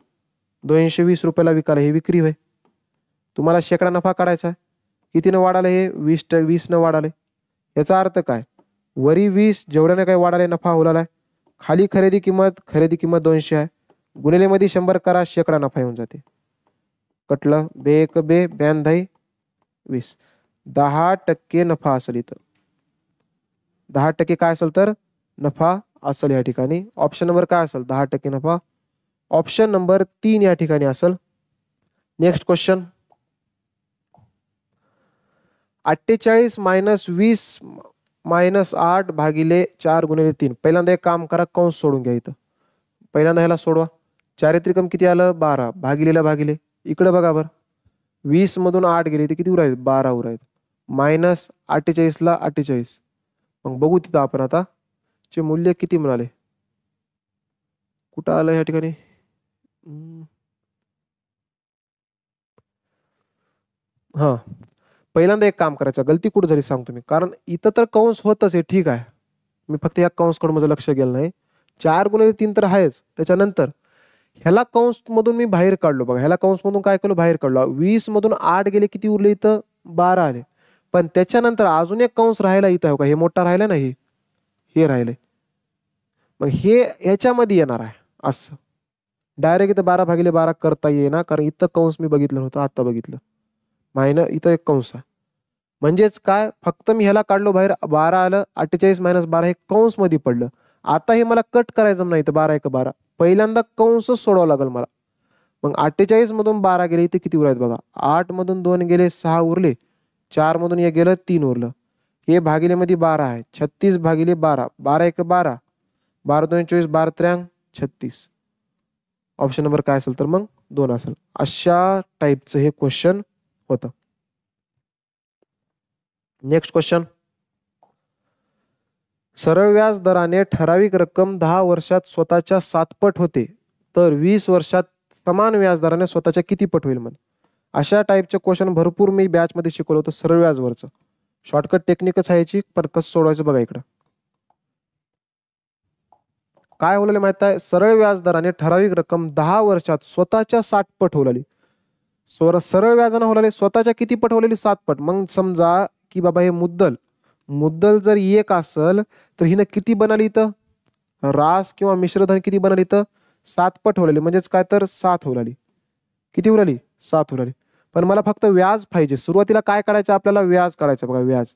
Speaker 1: 220 रुपयाला विकाले हे विक्री होय. तुम्हाला शेकडा नफा काढायचा आहे कितीनं वाढाले हे 20 न वाढाले. याचा अर्थ काय वरी 20 जेवढ्याने काय वाढाले नफा होलाय खाली खरेदी किंमत 200 आहे गुणिले मध्ये 100 करा शेकडा नफा येऊन जाते. कटलं बे 1 बे 82 20 10% नफा असेल इथं 10% काय असेल तर नफा असेल या ठिकाणी. ऑप्शन नंबर काय असेल 10% नफा ऑप्शन नंबर 3 या ठिकाणी असेल. नेक्स्ट क्वेश्चन 48 - 20 - 8 भागिले 4 गुणिले 3. पहिल्यांदा एक काम करा कंस सोडून घ्या इथं. पहिल्यांदा ह्याला सोडवा 4 त्रिकम किती आलं 12 भागिलेला भागिले इकडे बघा बरं 20 मधून 8 गेले ते किती उरायत 12 उरायत मायनस 48 ला 48. मग बघू तिथं आपण आता चे मूल्य किती मिळाले कुठं आलं या ठिकाणी हा पहिल्यांदा एक काम करायचं गलती कुठं झाली सांगतो मी कारण इथं तर कंस होतच आहे ठीक आहे मी फक्त या कंसकडे माझं लक्ष गेलं नाही 4 गुणिले 3 तर आहेच. त्याच्यानंतर ह्याला कंस मधून मी बाहेर काढलो बघा ह्याला कंस मधून काय केलं बाहेर काढलो 20 मधून 8 गेले किती उरले इथं 12 आले. पण त्याच्यानंतर अजून एक कंस राहिला इथं का हे मोठा राहिला नाही हे राहिले. मग हे याच्यामध्ये येणार आहे असं डायरेक्ट इथं 12 भागिले 12 करता येईना कारण इथं कंस मी बघितलं नव्हतं आता बघितलं मायनस इथं एक कंस आहे म्हणजेच काय फक्त मी ह्याला काढलो बाहेर 12 आलं 48 - 12 हे कंस मध्ये पडलं. आता हे मला कट करायचं नाही तर 12 1 12 पहिल्यांदा कंसच सोडावं लागेल मला. मग 48 मधून 12 गेले इथे किती उरलेत बघा 8 मधून 2 गेले 6 उरले 4 मधून 1 गेलं 3 उरलं हे भागिले मध्ये 12 आहे 36 भागिले 12 12 1 12 12 2 24 12 3 36. ऑप्शन नंबर काय असेल तर मग 2 असेल. अशा टाईपचं हे क्वेश्चन होतं. नेक्स्ट क्वेश्चन सरळ व्याज दराने ठराविक रक्कम 10 वर्षात स्वतःच्या 7 पट होते तर 20 वर्षात समान व्याज दराने स्वतःच्या किती पट होईल म्हण. अशा टाईपचे क्वेश्चन भरपूर मी बॅच मध्ये शिकवलं होतं सरळ व्याजवरचं शॉर्टकट टेक्निकच आहे याची पण कसं सोडवायचं बघा इकडं काय होलेलं माहित आहे सरळ व्याज दराने ठराविक रक्कम 10 वर्षात स्वतःच्या 60 पट होलाली. सरळ व्याजाने होलाली स्वतःच्या किती पट होलेली 7 पट. मग समजा की बाबा हे मुद्दल जर 1 असेल तर हिनं किती बनाली इथं रास किंवा मिश्रधन किती बनाली इथं 7 पट होलाली म्हणजेच काय तर 7 होलाली किती उरली 7 उरली. पण मला फक्त व्याज पाहिजे सुरुवातीला काय काढायचं आपल्याला व्याज काढायचं बघा व्याज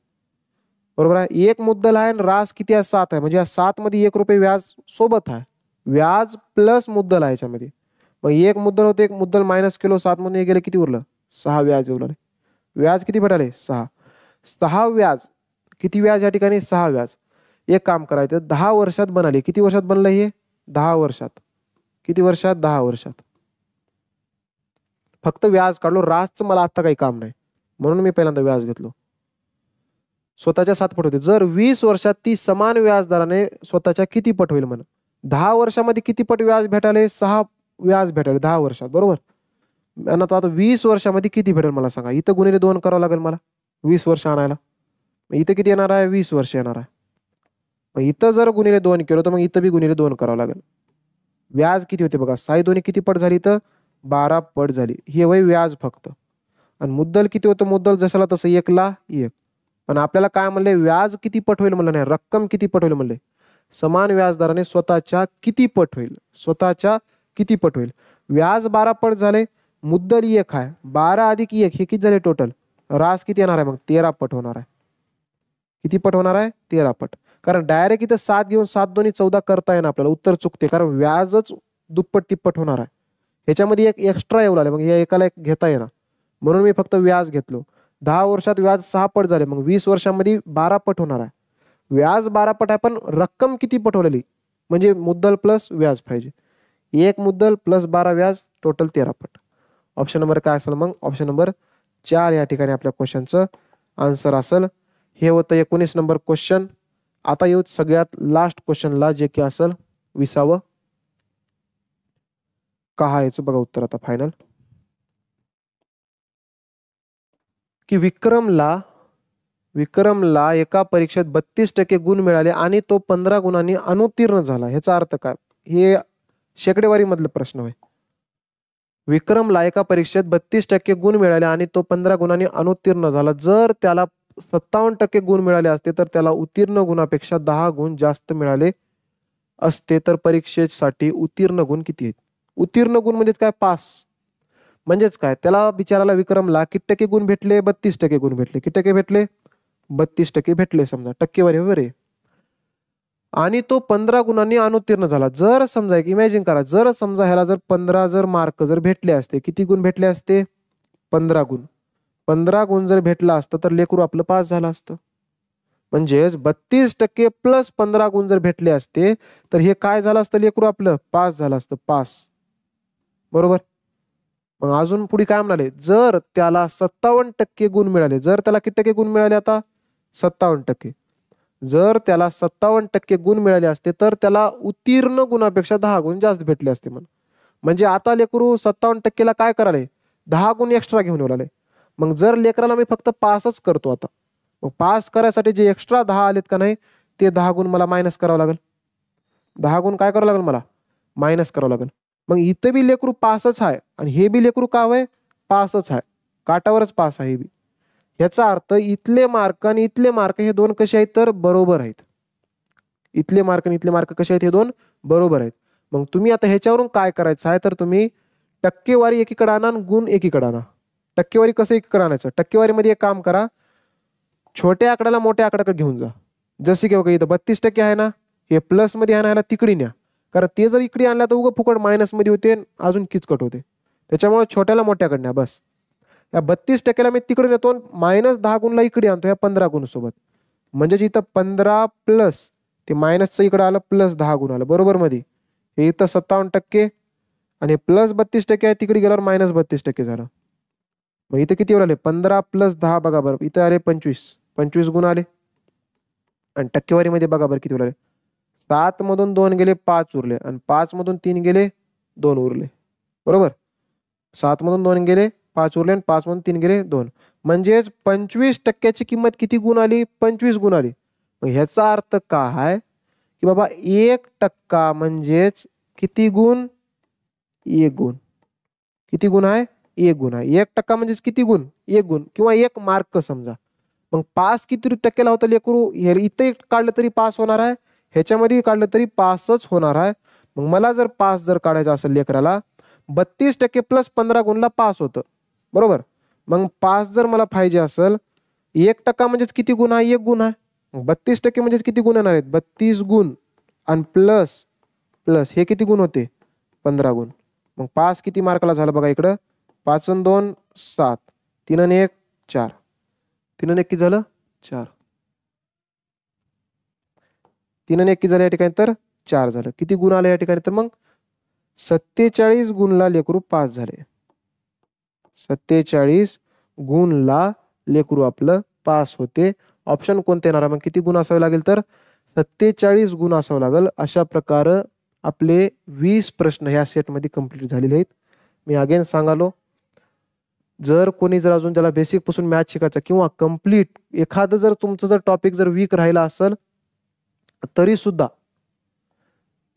Speaker 1: बरोबर आहे. एक मुद्दल आहे आणि रास किती आहे 7 आहे म्हणजे या 7 मध्ये 1 रुपये व्याज सोबत आहे व्याज प्लस मुद्दल आहे याच्यामध्ये. मग एक मुद्दल होते एक मुद्दल मायनस केलो 7 मधून गेले किती उरलं 6 व्याज उरले. व्याज किती भेटाले 6 व्याज किती व्याज या ठिकाणी 6 व्याज. एक काम करायचं 10 वर्षात बनाले किती वर्षात बनलं हे 10 वर्षात किती वर्षात 10 वर्षात. फक्त व्याज काढलो रासचं मला आता काही काम नाही म्हणून मी पहिल्यांदा व्याज घेतलो स्वतःच्या 7 पट होते. जर 20 वर्षात ती समान व्याज दराने स्वतःच्या किती पट होईल म्हण. 10 वर्षामध्ये किती पट व्याज भेटाले 6 व्याज भेटाले 10 वर्षात बरोबर. आता 20 वर्षामध्ये किती भेटेल मला सांगा. इथं गुणिले 2 करावं लागेल मला 20 वर्ष आणायला. इथं किती येणार आहे 20 वर्ष येणार आहे. मग इथं जर गुणिले 2 केलं तर मग इथं बी गुणिले 2 करावं लागेल. व्याज किती होते बघा 6 2 किती पट झाली तर 12 पट झाली. हे वय व्याज फक्त. आणि मुद्दल किती होतं मुद्दल जशाला तसं 1 ला 1. पण आपल्याला काय म्हणले व्याज किती पट होईल म्हणलं नाही रक्कम किती पट होईल म्हणले. समान व्याजदराने स्वतःच्या किती पट होईल स्वतःच्या किती पट होईल. व्याज 12 पट झाले मुद्दल 1 आहे 12 अधिक 1 हे किती झाले टोटल रास किती येणार आहे मग 13 पट होणार आहे. किती पट होणार आहे 13 पट. कारण डायरेक्ट इथं 7 घेऊन 7 2 14 करता येणार आपल्याला उत्तर चुकते कारण व्याजच दुप्पट तिप्पट होणार आहे. ह्याच्यामध्ये एक एक्स्ट्रा येऊ लागले मग या एकाला एक घेता येणार म्हणून मी फक्त व्याज घेतलो. 10 वर्षात व्याज 6 पट झाले मग 20 वर्षांमध्ये 12 पट होणार आहे. व्याज 12 पट आहे पण रक्कम किती पट होलेली म्हणजे मुद्दल प्लस व्याज पाहिजे. 1 मुद्दल प्लस 12 व्याज टोटल 13 पट. ऑप्शन नंबर काय असेल मग? ऑप्शन नंबर 4 या ठिकाणी आपल्या क्वेश्चनचं आन्सर असेल. हे होतं 19 नंबर क्वेश्चन. आता येऊ सगळ्यात लास्ट क्वेश्चनला, जे की असेल 20वा. का याचं बघा उत्तर आता फायनल. की विक्रमला एका परीक्षेत 32% गुण मिळाले आणि तो 15 गुणांनी अनुत्तीर्ण झाला. ह्याचा अर्थ काय? हे शेकडेवारी मधला प्रश्न आहे. विक्रमला एका परीक्षेत 32% गुण मिळाले आणि तो 15 गुणांनी अनुत्तीर्ण झाला. जर त्याला 57% गुण मिळाले असते तर त्याला उत्तीर्ण गुणापेक्षा 10 गुण जास्त मिळाले असते. तर परीक्षेसाठी उत्तीर्ण गुण किती आहेत? उत्तीर्ण गुण म्हणजे काय? पास. म्हणजेच काय? त्याला बिचाराला विक्रमला किती टक्के गुण भेटले? 32% गुण भेटले. किती टक्के भेटले? 32% भेटले. समजा टक्केवारी बरोबर आहे. आणि तो 15 गुणांनी अनुत्तीर्ण झाला. जर समजा एक इमॅजिन करा, जर समजा ह्याला जर 15 मार्क जर भेटले असते, किती गुण भेटले असते? 15 गुण. 15 गुण जर भेटला असतं तर लेकरू आपलं पास झालं असतं. म्हणजेच 32% प्लस 15 गुण जर भेटले असते तर हे काय झालं असतं? लेकरू आपलं पास झालं असतं. पास. बरोबर. मग अजून पुढे काय म्हणाले? जर त्याला 57% गुण मिळाले. जर त्याला किती टक्के गुण मिळाले? आता 57%. जर त्याला 57% गुण मिळाले असते तर त्याला उत्तीर्ण गुणापेक्षा 10 गुण जास्त भेटले असते. म्हणजे आता लेकरू 57%ला काय कराले? 10 गुण एक्स्ट्रा घेऊन येऊ. मग जर लेकराला मी फक्त पासच करतो आता, मग पास करायसाठी जे एक्स्ट्रा 10 आलेत का नाही, ते 10 गुण मला मायनस करावं लागेल. 10 गुण काय करावं लागेल? मला मायनस करावं लागेल. मग इथं बी लेकरू पासच आहे आणि हे बी लेकरू का आहे? पासच आहे. काटावरच पास आहे बी. याचा अर्थ इथले मार्क आणि इथले मार्क हे दोन कसे आहेत? तर बरोबर आहेत. इथले मार्क आणि इथले मार्क कसे आहेत? हे दोन बरोबर आहेत. मग तुम्ही आता ह्याच्यावरून काय करायचं आहे? तर तुम्ही टक्केवारी एकीकडे आणा आणि गुण एकीकडे आणा. टक्केवारी कसं एकीकडे आणायचं? टक्केवारीमध्ये एक काम करा, छोट्या आकड्याला मोठ्या आकड्याकडे घेऊन जा. जसे की बघा इथं 32% आहे ना, हे प्लस मध्ये आणायला तिकडे न्या. कारण ते जर इकडे आणल्या तर उगं फुकट मायनस मध्ये होते, अजून किचकट होते. त्याच्यामुळे छोट्याला मोठ्याकडे न्या बस. या 32%ला मी तिकडे नेतो, -10 गुणला इकडे आणतो या 15 गुण सोबत. म्हणजे इथं 15 प्लस ते मायनसचं इकडे आलं, प्लस 10 गुण आलं. बरोबर मध्ये हे इथं 57% आणि प्लस 32% आहे, तिकडे गेल्यावर -32% झालं. मग इथे किती आले? 15 प्लस 10 बघा बरं, इथं आले 25 गुण आले. आणि टक्केवारीमध्ये बघा बरं किती उरले? 7 मधून 2 गेले, 5 उरले. आणि 5 मधून 3 गेले, 2 उरले. बरोबर. 7 मधून 2 गेले, 5 उरले आणि 5 मधून 3 गेले, 2. म्हणजेच 25%ची किंमत किती गुण आली? 25 गुण आली. मग ह्याचा अर्थ काय आहे? की बाबा 1% म्हणजेच किती गुण? 1 गुण. किती गुण आहे? 1 गुण आहे. 1% म्हणजेच किती गुण? 1 गुण किंवा 1 मार्क समजा. मग पास किती टक्केला होतं लेकरू? हे इथे काढलं तरी पास होणार आहे, ह्याच्यामध्ये काढलं तरी पासच होणार आहे. मग मला जर पास जर काढायचं असेल लेकराला, 32% प्लस 15 गुणला पास होतं. बरोबर. मग पास जर मला पाहिजे असेल, 1% म्हणजेच किती गुण आहे? 1 गुण आहे. 32% म्हणजेच किती गुण येणार आहेत? 32 गुण आणि प्लस हे किती गुण होते? 15 गुण. मग पास किती मार्काला झालं बघा इकडं? 5 आणि 2 7, 3 आणि 1 4. 3 आणि 1 किती झालं? 4. 3 आणि 1 किती झालं या ठिकाणी? तर 4 झालं. किती गुण आले या ठिकाणी? तर मग 47 गुणला लेकरू पास झाले. 47 गुणला लेकरू आपलं पास होते. ऑप्शन कोणते येणार? मग किती गुण असावे लागेल? तर 47 गुण असावं लागेल. अशा प्रकारे आपले 20 प्रश्न ह्या सेटमध्ये कंप्लीट झालेले आहेत. मी अगेन सांगालो, जर कोणी जर अजून त्याला बेसिक पासून मॅथ शिकायचा किंवा कंप्लीट एखादं जर तुमचं जर टॉपिक जर वीक राहिला असेल तरी सुद्धा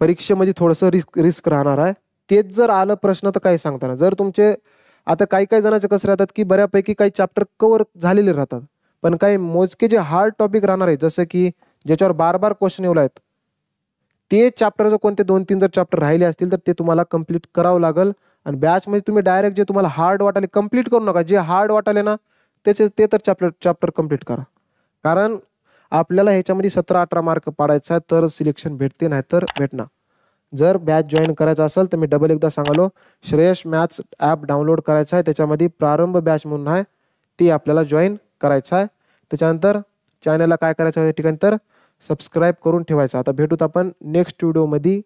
Speaker 1: परीक्षेमध्ये थोडंसं रिस्क राहणार आहे. तेच जर आलं प्रश्न तर काही सांगता नाही. जर तुमचे आता काही जणांचे कसं राहतात की बऱ्यापैकी काही चॅप्टर कव्हर झालेले राहतात, पण काही मोजके जे हार्ड टॉपिक राहणार आहे, जसं की ज्याच्यावर बार क्वेश्चन येऊ आहेत, ते चॅप्टर जर कोणते 2-3 जर चॅप्टर राहिले असतील तर ते तुम्हाला कंप्लीट करावं लागेल. आणि बॅचमध्ये तुम्ही डायरेक्ट जे तुम्हाला हार्ड वाटाले कंप्लीट करू नका. जे हार्ड वाटाले ना ते तर चॅप्टर कंप्लीट करा. कारण आपल्याला ह्याच्यामध्ये 17-18 मार्क पाडायचा आहे तर सिलेक्शन भेटते, नाही तर भेटणार. जर बॅच जॉईन करायचा असेल तर मी डबल एकदा सांगालो, श्रेयश मॅथ्स ॲप डाउनलोड करायचा आहे. त्याच्यामध्ये प्रारंभ बॅच म्हणून आहे, ती आपल्याला जॉईन करायचं आहे. त्याच्यानंतर चॅनलला काय करायचं आहे या ठिकाणी? तर सबस्क्राईब करून ठेवायचं. आता भेटूत आपण नेक्स्ट व्हिडिओमध्ये.